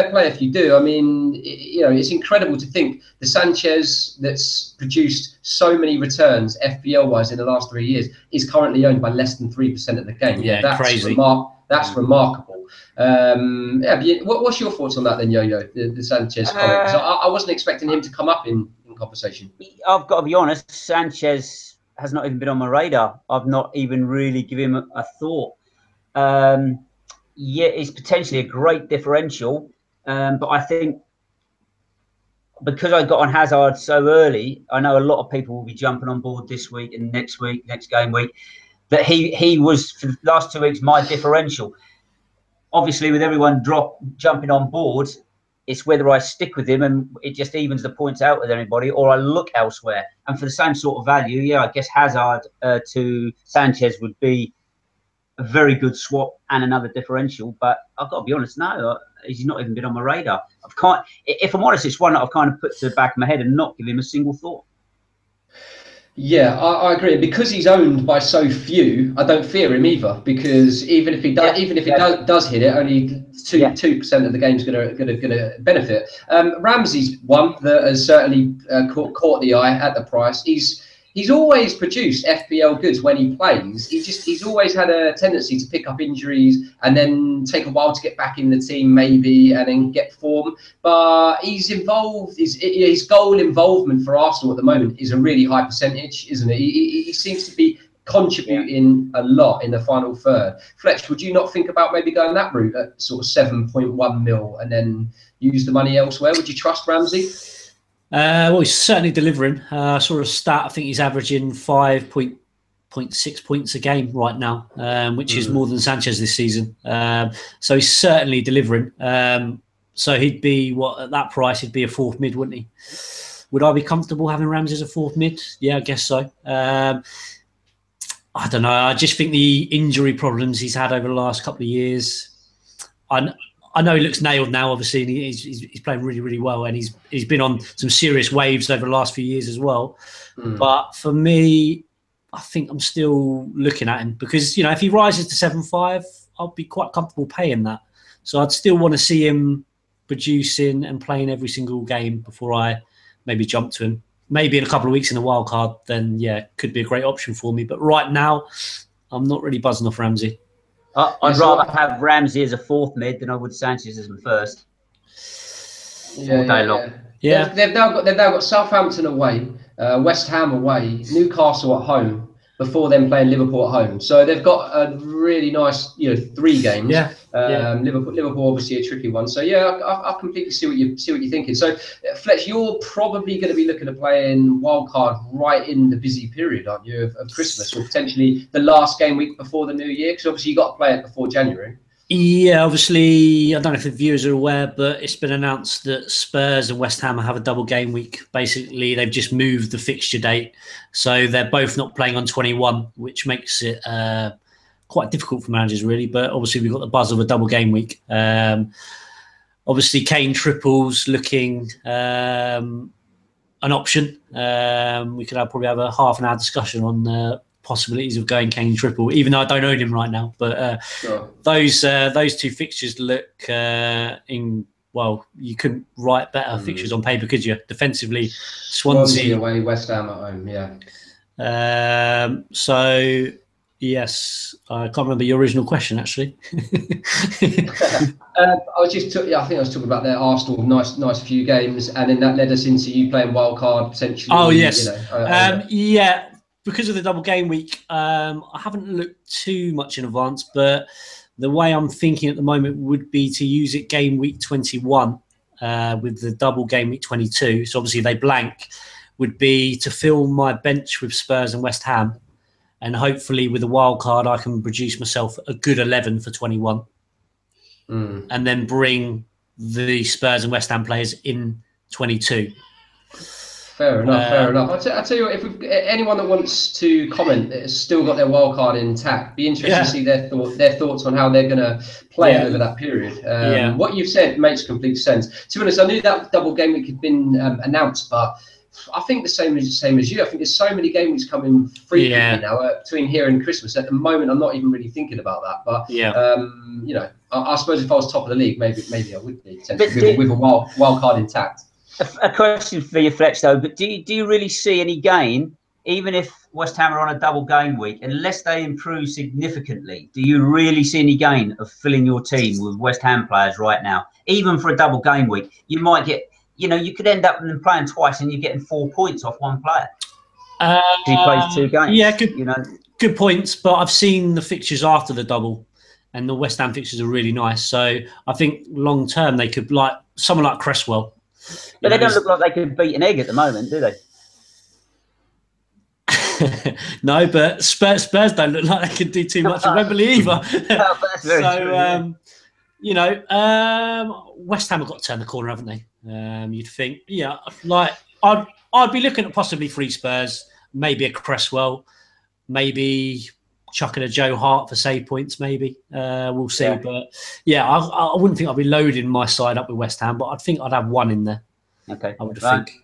play if you do. I mean, it's incredible to think the Sanchez that's produced so many returns FPL wise in the last 3 years is currently owned by less than 3% of the game. That's crazy. That's remarkable. What's your thoughts on that then, Yo-Yo, the Sanchez comment? 'Cause I wasn't expecting him to come up in conversation. I've got to be honest, Sanchez has not even been on my radar. I've not even really given him a thought. Yeah, it's potentially a great differential, but I think because I got on Hazard so early, I know a lot of people will be jumping on board this week and next week, next game week, that he was, for the last 2 weeks, my differential. Obviously, with everyone jumping on board, it's whether I stick with him and it just evens the points out with anybody, or I look elsewhere. And for the same sort of value, yeah, I guess Hazard to Sanchez would be a very good swap and another differential. But I've got to be honest, no, he's not even been on my radar. If I'm honest, it's one that I've kind of put to the back of my head and not give him a single thought. Yeah, I agree. Because he's owned by so few, I don't fear him either. Because even if he does hit it, only 2% of the game's gonna benefit. Ramsey's one that has certainly caught the eye at the price. He's always produced FPL goods when he plays. He's always had a tendency to pick up injuries and then take a while to get back in the team, maybe, and then get form. But he's involved. His goal involvement for Arsenal at the moment is a really high percentage, isn't it? He seems to be contributing a lot in the final third. Fletch, would you not think about maybe going that route at sort of 7.1 mil and then use the money elsewhere? Would you trust Ramsey? Well, he's certainly delivering. I saw a stat. I think he's averaging 5.6 points a game right now, which is more than Sanchez this season. So he's certainly delivering. So he'd be, at that price, he'd be a fourth mid, wouldn't he? Would I be comfortable having Ramsey as a fourth mid? Yeah, I guess so. I don't know. I just think the injury problems he's had over the last couple of years, I know he looks nailed now, obviously, and he's playing really, really well, and he's been on some serious waves over the last few years as well. But for me, I think I'm still looking at him because, if he rises to 7.5, I'll be quite comfortable paying that. So I'd still want to see him producing and playing every single game before I maybe jump to him. Maybe in a couple of weeks in the wild card, then, yeah, could be a great option for me. But right now, I'm not really buzzing off Ramsey. I'd rather have Ramsey as a fourth mid than I would Sanchez as my first. All day long. Yeah. They've now got Southampton away, West Ham away, Newcastle at home, before then playing Liverpool at home. So they've got a really nice, 3 games. Liverpool obviously a tricky one. So yeah, I completely see what you're thinking. So Fletch, you're probably going to be looking at playing wildcard right in the busy period, aren't you, of Christmas, or potentially the last game week before the new year? Because obviously you got to play it before January. Yeah, obviously, I don't know if the viewers are aware, but it's been announced that Spurs and West Ham have a double game week. Basically, they've just moved the fixture date. So they're both not playing on 21, which makes it quite difficult for managers, really. But obviously, we've got the buzz of a double game week. Obviously, Kane triples looking an option. We could probably have a half an hour discussion on possibilities of going Kane triple, even though I don't own him right now. But sure. Those 2 fixtures look you couldn't write better fixtures on paper, could you? Defensively, Swansea away, West Ham at home, yeah. So yes, I can't remember your original question actually. I think I was talking about their Arsenal nice few games, and then that led us into you playing wild card potentially. Oh yes, yeah. Because of the double game week, I haven't looked too much in advance, but the way I'm thinking at the moment would be to use it game week 21 with the double game week 22. So obviously they blank, would be to fill my bench with Spurs and West Ham. And hopefully with a wild card, I can produce myself a good 11 for 21. And then bring the Spurs and West Ham players in 22. Fair enough. I'll tell you what, if anyone that wants to comment that has still got their wild card intact, be interested to see their thoughts on how they're going to play over that period. What you've said makes complete sense. To be honest, I knew that double game week had been announced, but I think the same as you. I think there's so many game weeks coming frequently now between here and Christmas. At the moment, I'm not even really thinking about that. But I suppose if I was top of the league, maybe I would be with a wild card intact. A question for you, Fletch, though. But do you really see any gain even if West Ham are on a double game week, unless they improve significantly, do you really see any gain of filling your team with West Ham players right now? Even for a double game week, you might get, you could end up with them playing twice and you're getting 4 points off one player. He plays 2 games. Yeah, good points. But I've seen the fixtures after the double, and the West Ham fixtures are really nice. So I think long term they could, like someone like Cresswell. But they don't look like they could beat an egg at the moment, do they? No, but Spurs don't look like they could do too much at Wembley either. That's very true, West Ham have got to turn the corner, haven't they? You'd think, I'd be looking at possibly 3 Spurs, maybe a Cresswell, maybe chucking a Joe Hart for save points, maybe. We'll see. Yeah. But yeah, I wouldn't think I'd be loading my side up with West Ham, but I think I'd have 1 in there. Okay. I would think.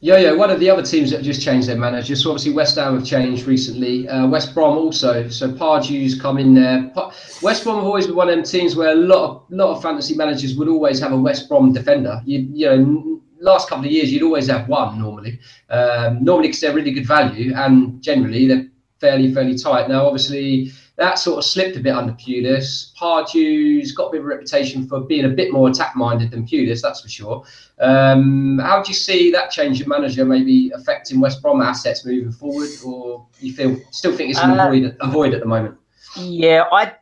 Yeah, one of the other teams that have just changed their manager. So obviously West Ham have changed recently. West Brom also. So Pardew's come in there. West Brom have always been one of them teams where a lot of fantasy managers would always have a West Brom defender. Last couple of years you'd always have 1 normally. Normally because they're really good value, and generally they're fairly tight. Now obviously that sort of slipped a bit under Pulis. Pardew's got a bit of a reputation for being a bit more attack-minded than Pulis, that's for sure. How do you see that change of manager maybe affecting West Brom assets moving forward, or you still think it's an avoid at the moment? Yeah, I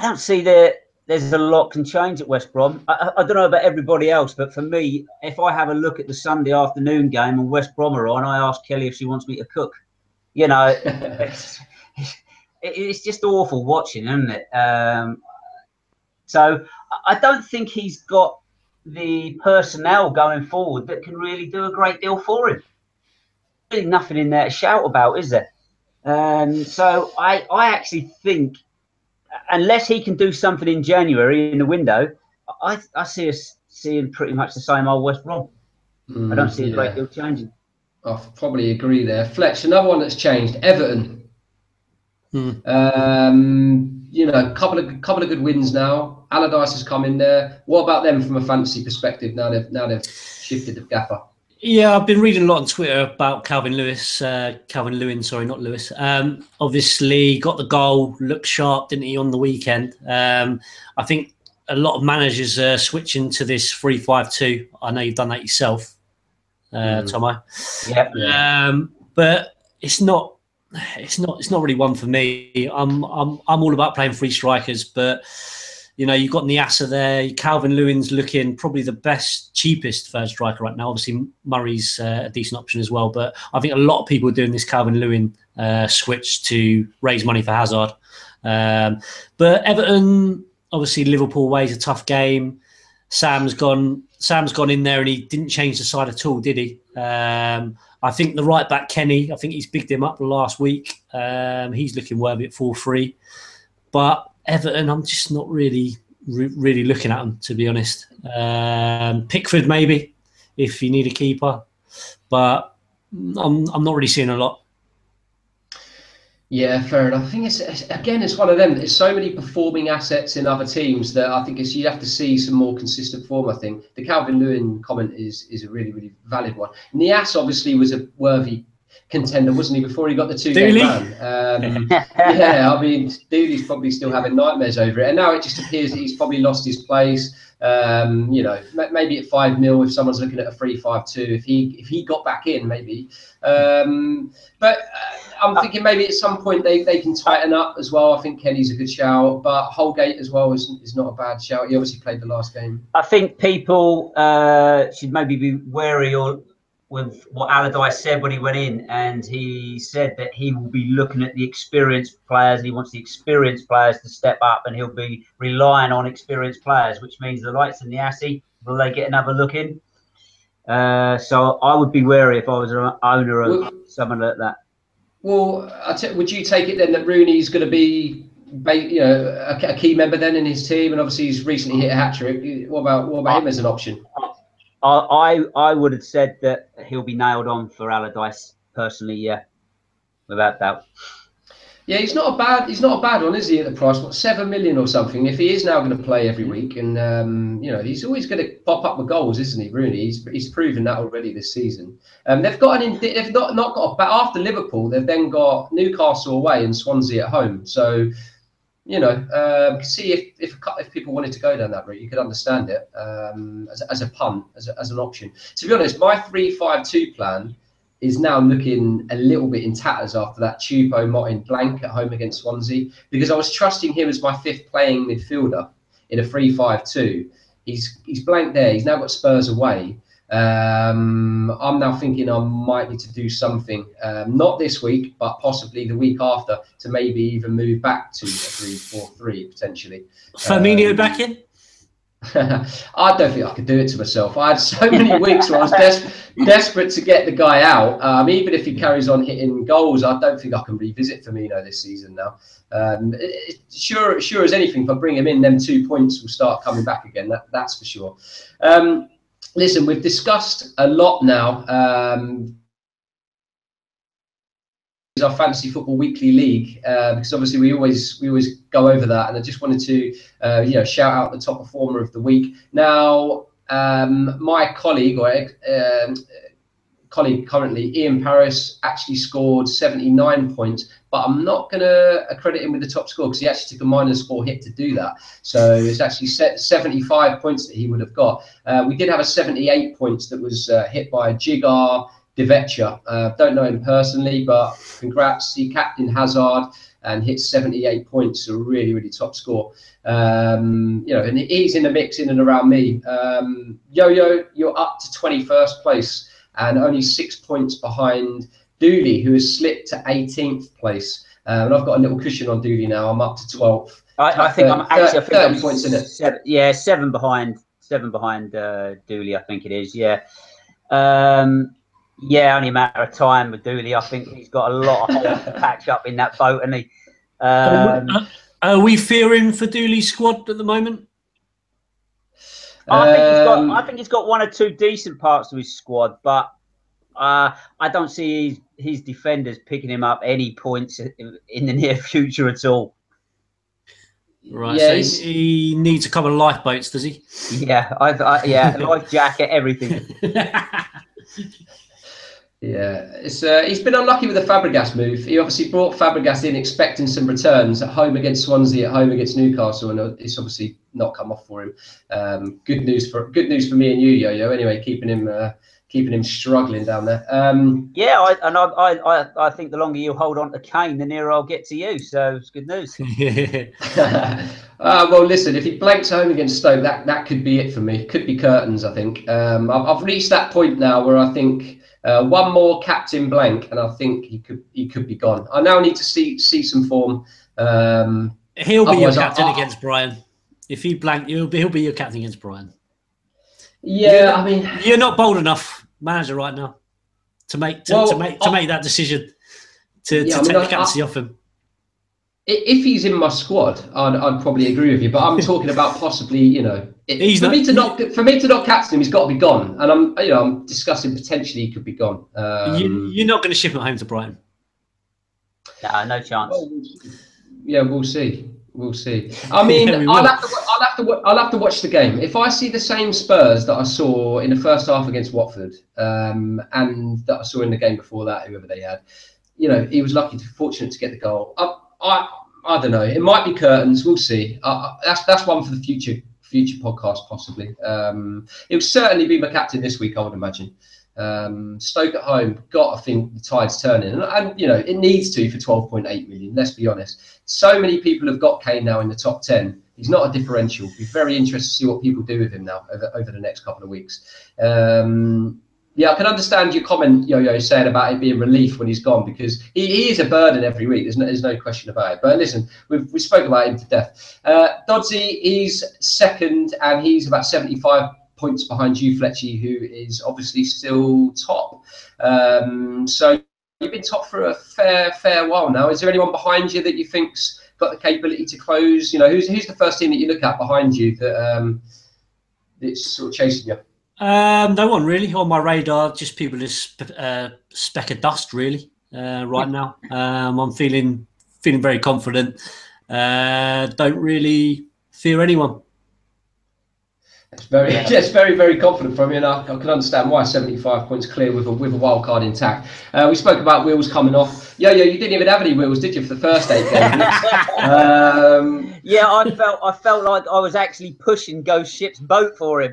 don't see there's a lot can change at West Brom. I don't know about everybody else, but for me, if I have a look at the Sunday afternoon game and West Brom are on, I ask Kelly if she wants me to cook. It's just awful watching, isn't it? So I don't think he's got the personnel going forward that can really do a great deal for him. Really nothing in there to shout about, is there? So I actually think, unless he can do something in January in the window, I see us seeing pretty much the same old West Brom. I don't see a great deal changing. I probably agree there. Fletch, another one that's changed, Everton. Couple of good wins now. Allardyce has come in there. What about them from a fantasy perspective now they've shifted the gaffer? Yeah, I've been reading a lot on Twitter about Calvin Lewin, sorry, not Lewis. Obviously got the goal, looked sharp, didn't he, on the weekend? I think a lot of managers are switching to this 3-5-2. I know you've done that yourself, Tomo. Yeah. But it's not really one for me. I'm all about playing 3 strikers, but you've got Niassa there. Calvin Lewin's looking probably the best, cheapest third striker right now. Obviously Murray's a decent option as well, but I think a lot of people are doing this Calvin Lewin switch to raise money for Hazard. But Everton, obviously Liverpool away is a tough game. Sam's gone in there and he didn't change the side at all, did he? I think the right back Kenny, I think he's bigged him up last week. He's looking worthy at 4-3. But Everton, I'm just not really looking at them, to be honest. Pickford maybe, if you need a keeper, but I'm not really seeing a lot. Yeah, fair enough. I think it's one of them. There's so many performing assets in other teams that I think you have to see some more consistent form. I think the Calvin Lewin comment is a really, really valid one. Nias obviously was a worthy contender, wasn't he, before he got the 2-game ban? Yeah, I mean, Dooley's probably still having nightmares over it, and now it just appears that he's probably lost his place. Maybe at 5-0 if someone's looking at a 3-5-2, if he got back in, maybe. But I'm thinking maybe at some point they can tighten up as well. I think Kenny's a good shout, but Holgate as well is not a bad shout. He obviously played the last game. I think people should maybe be wary with what Allardyce said when he went in, and he said that he will be looking at the experienced players. He wants the experienced players to step up, and he'll be relying on experienced players, which means the likes of Niassi, will they get another look in? So I would be wary if I was an owner of someone like that. Well, would you take it then that Rooney's going to be, a key member then in his team, and obviously he's recently hit a hat-trick. What about him as an option? I would have said that he'll be nailed on for Allardyce personally, yeah, without doubt. Yeah, he's not a bad one, is he? At the price, what, 7 million or something? If he is now going to play every week, and he's always going to pop up with goals, isn't he? Really, he's proven that already this season. They've not got after Liverpool. They've then got Newcastle away and Swansea at home. So see if people wanted to go down that route, you could understand it as a punt, as an option. To be honest, my 3-5-2 plan is now looking a little bit in tatters after that Choupo-Moting blank at home against Swansea, because I was trusting him as my fifth playing midfielder in a 3-5-2. He's blank there. He's now got Spurs away. I'm now thinking I might need to do something, not this week, but possibly the week after, to maybe even move back to a 3-4-3 potentially. Firmino back in? I don't think I could do it to myself. I had so many weeks where I was desperate to get the guy out. Even if he carries on hitting goals, I don't think I can revisit Firmino this season now. Sure as anything, if I bring him in, them 2 points will start coming back again. That's for sure. Listen, we've discussed a lot now. Our Fantasy Football Weekly League, because obviously we always go over that, and I just wanted to shout out the top performer of the week. Now, my colleague currently, Ian Paris, actually scored 79 points, but I'm not going to accredit him with the top score because he actually took a -4 hit to do that. So it's actually 75 points that he would have got. We did have a 78 points that was hit by Jigar Divecha. Don't know him personally, but congrats. He captained Hazard and hit 78 points, a really, really top score. And he's in the mix in and around me. Yoyo, you're up to 21st place and only 6 points behind Dooley, who has slipped to 18th place. And I've got a little cushion on Dooley now. I'm up to 12th. I think I'm actually 30 points in it. Seven behind Dooley, I think it is. Yeah. Only a matter of time with Dooley. I think he's got a lot of holes to patch up in that boat, and he. Are we fearing for Dooley's squad at the moment? I think he's got one or two decent parts to his squad, but I don't see his defenders picking him up any points in the near future at all. Right, yeah, so he needs a couple of lifeboats, does he? Yeah, life jacket, everything. Yeah, he's been unlucky with the Fabregas move. He obviously brought Fabregas in expecting some returns at home against Swansea, at home against Newcastle, and it's obviously not come off for him. Good news for me and you, Yo-Yo. Anyway, keeping him struggling down there. I think the longer you hold on to Kane, the nearer I'll get to you. So it's good news. Well, listen, if he blanks home against Stoke, that could be it for me. Could be curtains, I think. I've reached that point now where I think one more captain blank, and I think he could be gone. I now need to see some form. He'll be your captain against Brian. If he blank, he'll be your captain against Brian. Yeah, I mean, you're not bold enough, manager, right now, to make that decision to take the captaincy off him. If he's in my squad, I'd probably agree with you. But I'm talking about possibly, for me to not captain him, he's got to be gone. And I'm discussing potentially he could be gone. You're not going to ship him home to Brighton. No chance. Well, yeah, we'll see. We'll see. I mean, I'll have to watch the game. If I see the same Spurs that I saw in the first half against Watford, and that I saw in the game before that, whoever they had, he was fortunate to get the goal. I don't know. It might be curtains. We'll see. That's one for the future podcast, possibly. It will certainly be my captain this week, I would imagine. Stoke at home, got to think the tide's turning, and it needs to for 12.8 million. Let's be honest. So many people have got Kane now in the top 10. He's not a differential. Be very interested to see what people do with him now over the next couple of weeks. Yeah, I can understand your comment, Yo-Yo, saying about it being relief when he's gone, because he is a burden every week. There's no question about it. But listen, we spoke about him to death. Dodsey, he's second, and he's about 75 points behind you, Fletchy, who is obviously still top. So you've been top for a fair while now. Is there anyone behind you that you think's got the capability to close? Who's the first team that you look at behind you that's sort of chasing you? No one really on my radar. Just people just speck of dust really right now. I'm feeling feeling very confident. Don't really fear anyone. That's very, very confident from you, and I can understand why 75 points clear with a wild card intact. We spoke about wheels coming off. Yo, you didn't even have any wheels, did you, for the first 8 games? Yeah, I felt like I was actually pushing Ghostship's boat for him,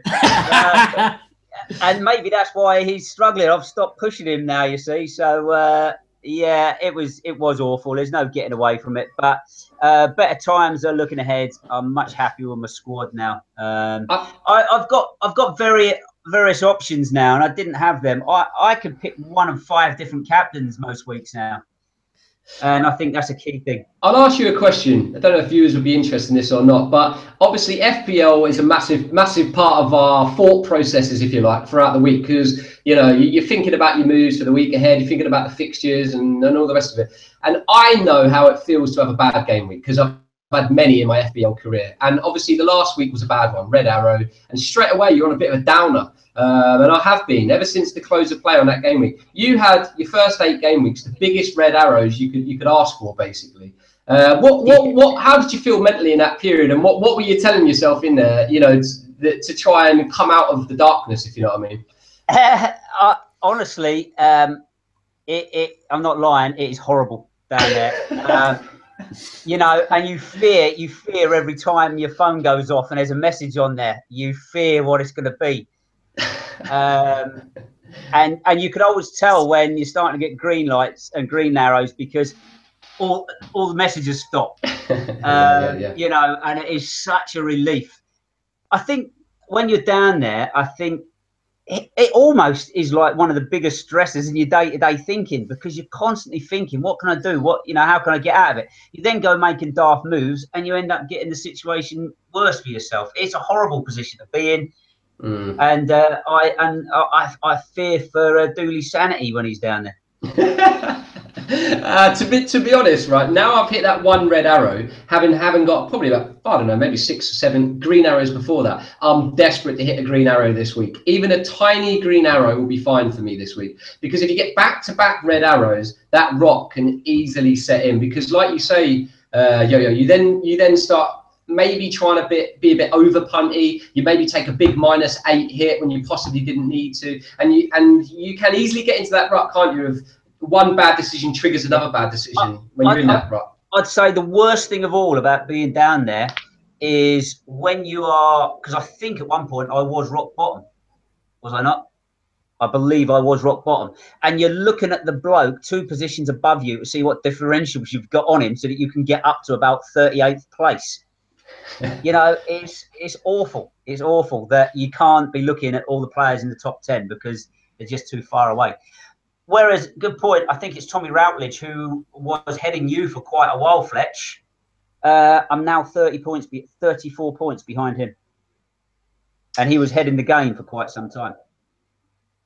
and maybe that's why he's struggling. I've stopped pushing him now, you see. So yeah, it was awful. There's no getting away from it, but. Better times are looking ahead. I'm much happier with my squad now. I've got various options now, and I didn't have them. I could pick one of 5 different captains most weeks now, and I think that's a key thing. I'll ask you a question. I don't know if viewers would be interested in this or not, but obviously FPL is a massive part of our thought processes, if you like, throughout the week, because you're thinking about your moves for the week ahead, you're thinking about the fixtures and all the rest of it. And I know how it feels to have a bad game week, because I've had many in my FPL career. And obviously the last week was a bad one, red arrow, and straight away you're on a bit of a downer. And I have been ever since the close of play on that game week. You had your first 8 game weeks, the biggest red arrows you could ask for, basically. How did you feel mentally in that period, and what were you telling yourself in there, to try and come out of the darkness, if you know what I mean? Honestly, I'm not lying. It is horrible down there. And you fear every time your phone goes off and there's a message on there. You fear what it's going to be. And you can always tell when you're starting to get green lights and green arrows, because all the messages stop. Yeah. And it is such a relief. I think when you're down there, I think it almost is like one of the biggest stresses in your day-to-day thinking, because you're constantly thinking, what can I do? How can I get out of it? You then go making daft moves and you end up getting the situation worse for yourself. It's a horrible position to be in. And I fear for Dooley's sanity when he's down there. To be honest, right now I've hit that 1 red arrow, having got probably about, I don't know, maybe 6 or 7 green arrows before that. I'm desperate to hit a green arrow this week. Even a tiny green arrow will be fine for me this week, because if you get back-to-back red arrows, that rot can easily set in. Because like you say, Yo-Yo, you then start maybe trying to be a bit over punty. You maybe take a big -8 hit when you possibly didn't need to, and you can easily get into that rut, can't you? Of one bad decision triggers another bad decision when you're in that rut. I'd say the worst thing of all about being down there is when you are, because I think at one point I was rock bottom, was I not? I believe I was rock bottom. And you're looking at the bloke 2 positions above you to see what differentials you've got on him so that you can get up to about 38th place. It's awful. It's awful that you can't be looking at all the players in the top 10 because they're just too far away. Whereas, good point, I think it's Tommy Routledge who was heading you for quite a while, Fletch. I'm now 34 points behind him. And he was heading the game for quite some time.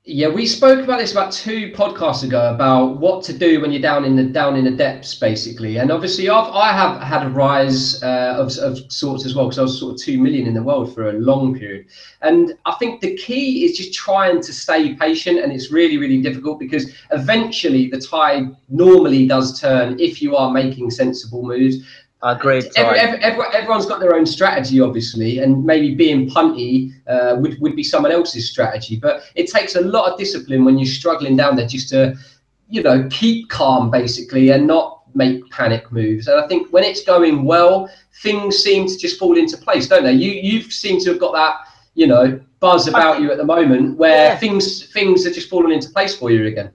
Yeah, we spoke about this about 2 podcasts ago about what to do when you're down in the depths, basically. And obviously, I have had a rise of sorts as well, because I was sort of 2 million in the world for a long period. And I think the key is just trying to stay patient, and it's really, really difficult, because eventually the tide normally does turn if you are making sensible moves. Agreed. Everyone's got their own strategy, obviously, and maybe being punty would be someone else's strategy. But it takes a lot of discipline when you're struggling down there, just to, keep calm, basically, and not make panic moves. And I think when it's going well, things seem to just fall into place, don't they? You seem to have got that, buzz about you at the moment, where things are just falling into place for you again.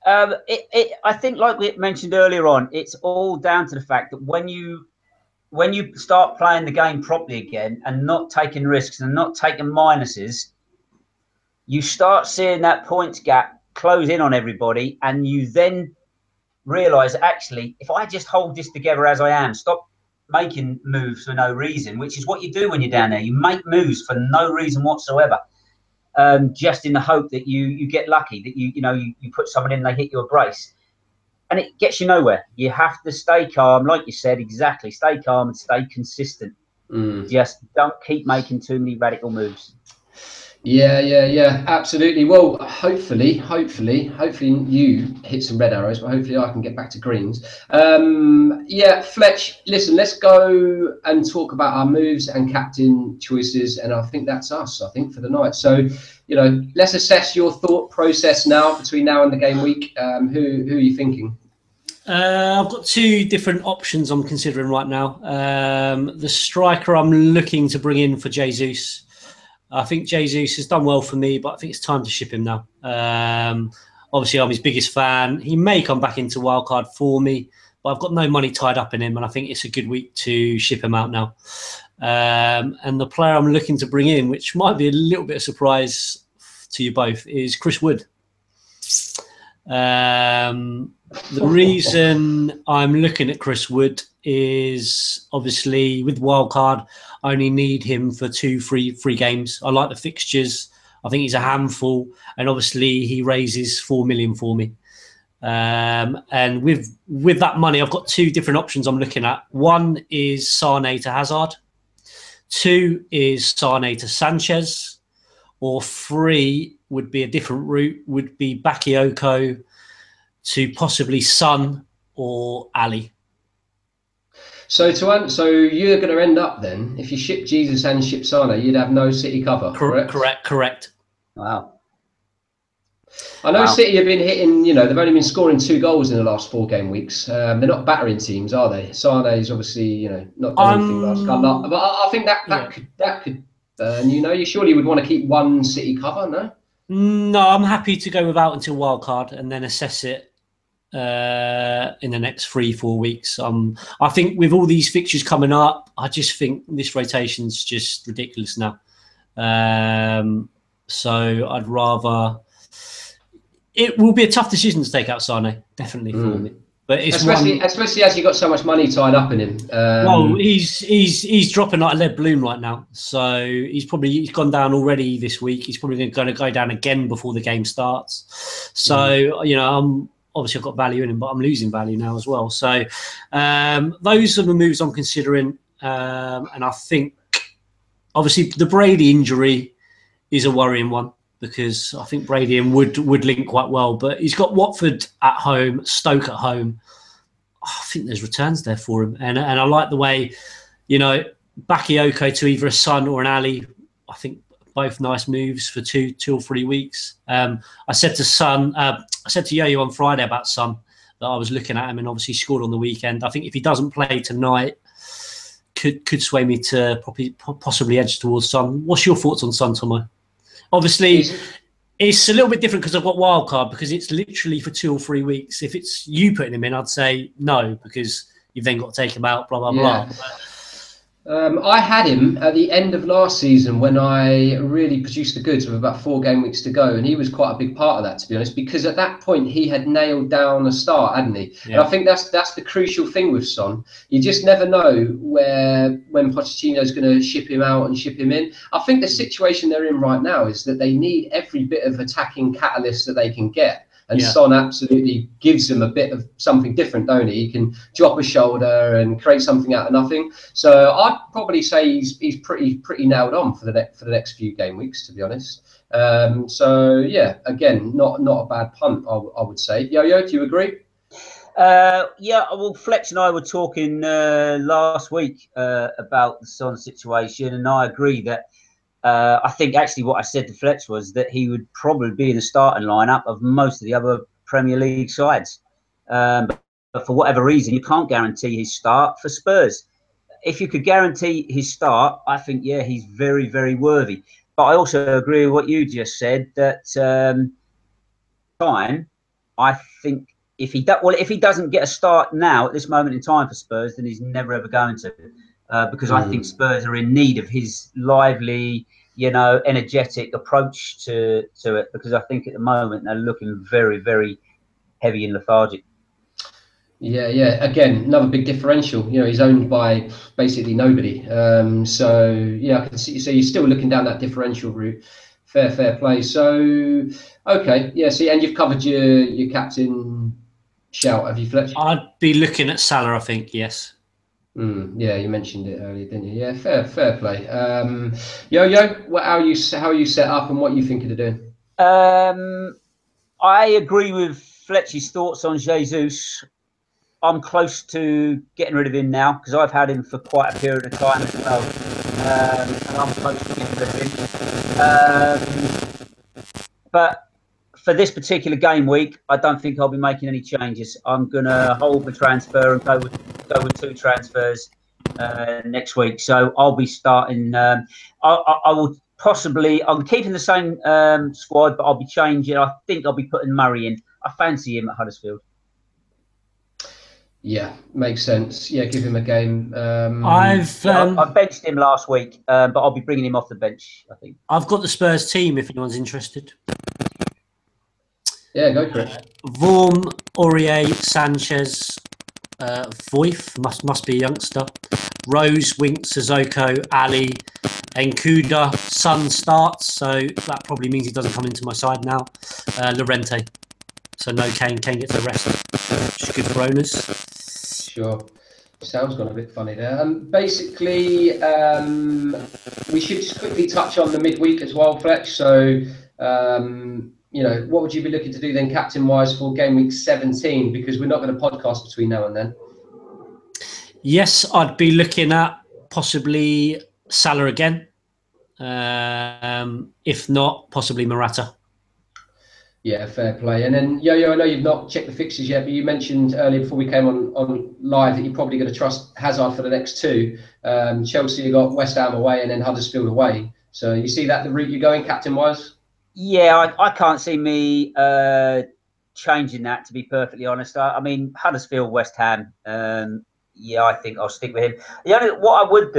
I think, like we mentioned earlier on, it's all down to the fact that when you start playing the game properly again and not taking risks and not taking minuses, you start seeing that points gap close in on everybody, and you then realise, actually, if I just hold this together as I am, stop making moves for no reason, which is what you do when you're down there. You make moves for no reason whatsoever. Just in the hope that you get lucky, that you put someone in, they hit you a brace, and it gets you nowhere. You have to stay calm, like you said, exactly. Stay calm and stay consistent. Just don't keep making too many radical moves. Yeah, absolutely. Well, hopefully you hit some red arrows, but hopefully I can get back to greens. Yeah, Fletch, listen, let's go and talk about our moves and captain choices, and I think that's us, I think, for the night. So, let's assess your thought process now between now and the game week. Who are you thinking? I've got two different options I'm considering right now. The striker I'm looking to bring in for Jesus. I think Jesus has done well for me, but I think it's time to ship him now. Obviously, I'm his biggest fan. He may come back into wildcard for me, but I've got no money tied up in him, and I think it's a good week to ship him out now. And the player I'm looking to bring in, which might be a little bit of surprise to you both, is Chris Wood. The reason I'm looking at Chris Wood is obviously with wildcard, I only need him for two free games. I like the fixtures. I think he's a handful, and obviously he raises 4 million for me. And with that money, I've got two different options I'm looking at. One is Sane to Hazard. Two is Sane to Sanchez. Or three would be a different route, would be Bakayoko to possibly Son or Ali. So you're going to end up then, if you ship Jesus and ship Sane, you'd have no City cover, correct? Correct. Wow. I know City have been hitting, they've only been scoring 2 goals in the last 4 game weeks. They're not battering teams, are they? Sane is obviously, not done anything last couple. But I think that could burn, you surely would want to keep one City cover, no? No, I'm happy to go without until wildcard and then assess it in the next 3-4 weeks. I think with all these fixtures coming up, I just think this rotation's just ridiculous now. So I'd rather. It will be a tough decision to take out Sane, definitely for me. But it's especially as you've got so much money tied up in him. Well, he's dropping like a lead balloon right now. So he's gone down already this week. He's probably going to go down again before the game starts. So obviously I've got value in him, but I'm losing value now as well. So those are the moves I'm considering. And I think obviously the Brady injury is a worrying one, because I think Brady and Wood link quite well. But he's got Watford at home, Stoke at home. I think there's returns there for him. And I like the way, Bakayoko to either a Son or an Ali. I think both nice moves for 2 or 3 weeks. I said to Yoyo on Friday about Son that I was looking at him, and obviously scored on the weekend. I think if he doesn't play tonight, could sway me to possibly edge towards Son. What's your thoughts on Son, Tomo? Obviously, it's a little bit different because I've got wildcard, because it's literally for 2 or 3 weeks. If it's you putting him in, I'd say no, because you've then got to take him out, blah, blah, blah. I had him at the end of last season when I really produced the goods with about 4 game weeks to go, and he was quite a big part of that, to be honest, because at that point he had nailed down a start, hadn't he? Yeah. And I think that's the crucial thing with Son. You just never know when Pochettino's going to ship him out and ship him in. I think the situation they're in right now is that they need every bit of attacking catalyst that they can get. And Son absolutely gives them a bit of something different, don't he? He can drop a shoulder and create something out of nothing. So I'd probably say he's pretty nailed on for the next few game weeks, to be honest. So yeah, again, not a bad punt, I would say. Yoyo, do you agree? Well, Fletch and I were talking last week about the Son situation, and I agree that. I think actually what I said to Fletch was that he would probably be in the starting lineup of most of the other Premier League sides. But for whatever reason, you can't guarantee his start for Spurs. If you could guarantee his start, I think, he's very, very worthy. But I also agree with what you just said, that I think if he doesn't get a start now at this moment in time for Spurs, then he's never ever going to. Because I think Spurs are in need of his lively, energetic approach to it. Because I think at the moment they're looking very, very heavy and lethargic. Yeah. Again, another big differential. He's owned by basically nobody. So I can see. So you're still looking down that differential route. Fair play. So okay, see, and you've covered your captain shout. Have you, Fletch? I'd be looking at Salah, I think. Yes. Yeah, you mentioned it earlier, didn't you? Yeah, fair play. Yo-Yo, how are you set up and what you thinking of doing? I agree with Fletcher's thoughts on Jesus. I'm close to getting rid of him now because I've had him for quite a period of time as well, and I'm close to getting rid of him. But for this particular game week, I don't think I'll be making any changes. I'm going to hold the transfer and go with 2 transfers next week. So I'll be starting. I will possibly. I'm keeping the same squad, but I'll be changing. I think I'll be putting Murray in. I fancy him at Huddersfield. Yeah, makes sense. Yeah, give him a game. I benched him last week, but I'll be bringing him off the bench, I think. I've got the Spurs team if anyone's interested. Yeah, go for it. Vorm, Aurier, Sanchez, Voif, must be a youngster. Rose, Winks, Sissoko, Ali, Nkuda. Son starts, so that probably means he doesn't come into my side now. Llorente. So no Kane. Kane gets a rest, which is good for owners. Sure. Sounds gone a bit funny there. Basically, we should just quickly touch on the midweek as well, Fletch. So, what would you be looking to do then, captain-wise, for game week 17? Because we're not going to podcast between now and then. Yes, I'd be looking at possibly Salah again. If not, possibly Morata. Yeah, fair play. And then, Yo-Yo, I know you've not checked the fixtures yet, but you mentioned earlier before we came on live that you're probably going to trust Hazard for the next 2. Chelsea, you got West Ham away and then Huddersfield away. So you see that the route you're going, captain-wise? Yeah, I can't see me changing that, to be perfectly honest. I mean, Huddersfield, West Ham, I think I'll stick with him. What I would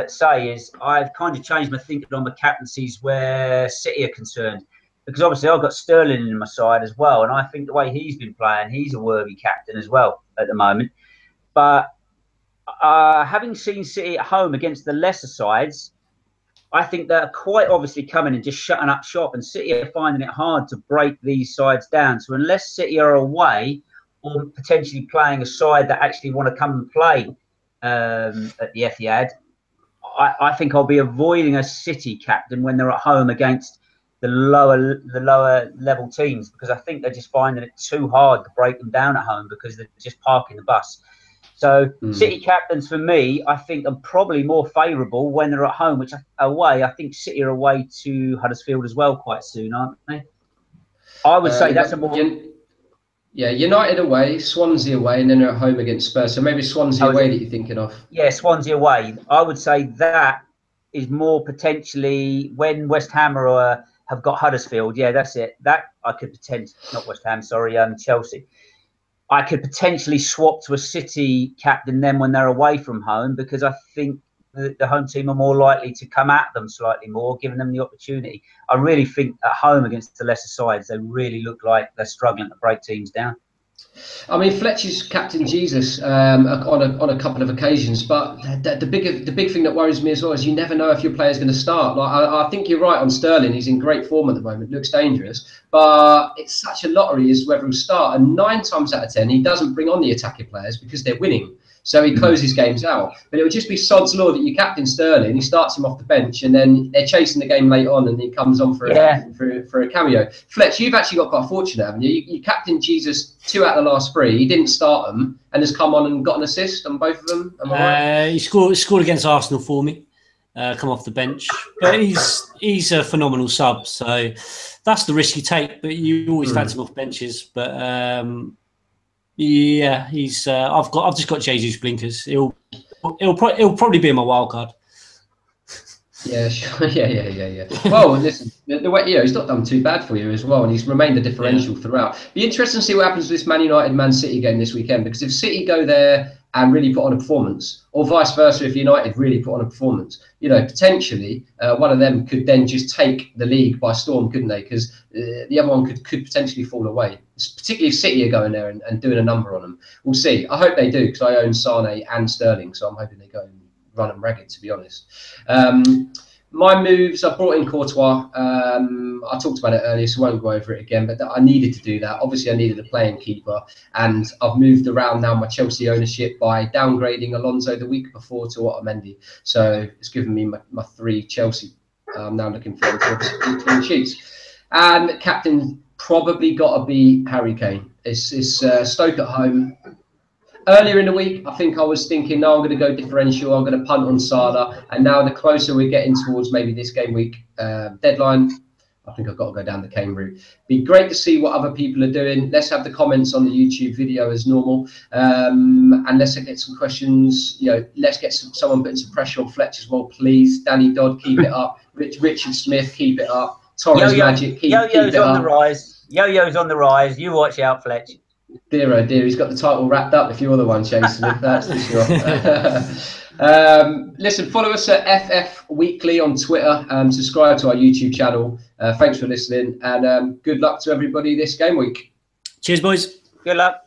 say is I've kind of changed my thinking on the captaincies where City are concerned. Because obviously I've got Sterling in my side as well. And I think the way he's been playing, he's a worthy captain as well at the moment. But having seen City at home against the lesser sides, I think they're quite obviously coming and just shutting up shop. And City are finding it hard to break these sides down. So unless City are away or potentially playing a side that actually want to come and play at the Etihad, I think I'll be avoiding a City captain when they're at home against the lower level teams, because I think they're just finding it too hard to break them down at home because they're just parking the bus. So City captains for me, I think, are probably more favourable when they're at home, which away, I think City are away to Huddersfield as well quite soon, aren't they? I would say that's a more... Yeah, United away, Swansea away, and then they're at home against Spurs. So maybe Swansea away that you're thinking of. Yeah, Swansea away. I would say that is more potentially when West Ham have got Huddersfield. Yeah, that's it. That I could potentially, not West Ham, sorry, Chelsea. I could potentially swap to a City captain then when they're away from home, because I think the home team are more likely to come at them slightly more, giving them the opportunity. I really think at home against the lesser sides, they really look like they're struggling to break teams down. I mean, Fletcher's captain Jesus on a couple of occasions, but the big thing that worries me as well is you never know if your player's going to start. Like I think you're right on Sterling; he's in great form at the moment, looks dangerous, but it's such a lottery as whether he'll start. And 9 times out of 10, he doesn't bring on the attacking players because they're winning. So he closes games out. But it would just be sod's law that you captain Sterling, he starts him off the bench, and then they're chasing the game late on, and he comes on for a cameo. Fletch, you've actually got quite fortunate, haven't you? You captained Jesus 2 out of the last 3. He didn't start them, and has come on and got an assist on both of them. Am I right? He scored against Arsenal for me. Come off the bench, but he's a phenomenal sub. So that's the risk you take. But you always fancy him off benches. But yeah, he's. I've just got Jesus blinkers. He'll probably be in my wild card. Yeah, sure. Yeah. Well, listen, the way he's not done too bad for you as well, and he's remained a differential throughout. Be interesting to see what happens with this Man United Man City game this weekend, because if City go there and really put on a performance, or vice versa, if United really put on a performance, potentially one of them could then just take the league by storm, couldn't they? Because the other one could potentially fall away. Particularly if City are going there and doing a number on them. We'll see. I hope they do, because I own Sane and Sterling, so I'm hoping they go and run them ragged, to be honest. my moves, I brought in Courtois. I talked about it earlier, so I won't go over it again, but I needed to do that. Obviously, I needed a playing keeper, and I've moved around now my Chelsea ownership by downgrading Alonso the week before to Otamendi. So it's given me my 3 Chelsea. I'm now looking forward to obviously clean sheets. And captain probably got to be Harry Kane. It's Stoke at home. Earlier in the week, I think I was thinking, no, I'm going to go differential. I'm going to punt on Salah. And now the closer we're getting towards maybe this game week deadline, I think I've got to go down the Kane route. Be great to see what other people are doing. Let's have the comments on the YouTube video as normal. And let's get some questions. Let's get someone putting some pressure on Fletch as well, please. Danny Dodd, keep it up. Richard Smith, keep it up. Torres Magic, keep it up. Yo-Yo's on the rise. Yo-Yo's on the rise. You watch out, Fletch. Dear oh dear, he's got the title wrapped up if you're the one chasing it, that's for sure. Listen, follow us at FF Weekly on Twitter. Subscribe to our YouTube channel. Thanks for listening, and good luck to everybody this game week. Cheers, boys. Good luck.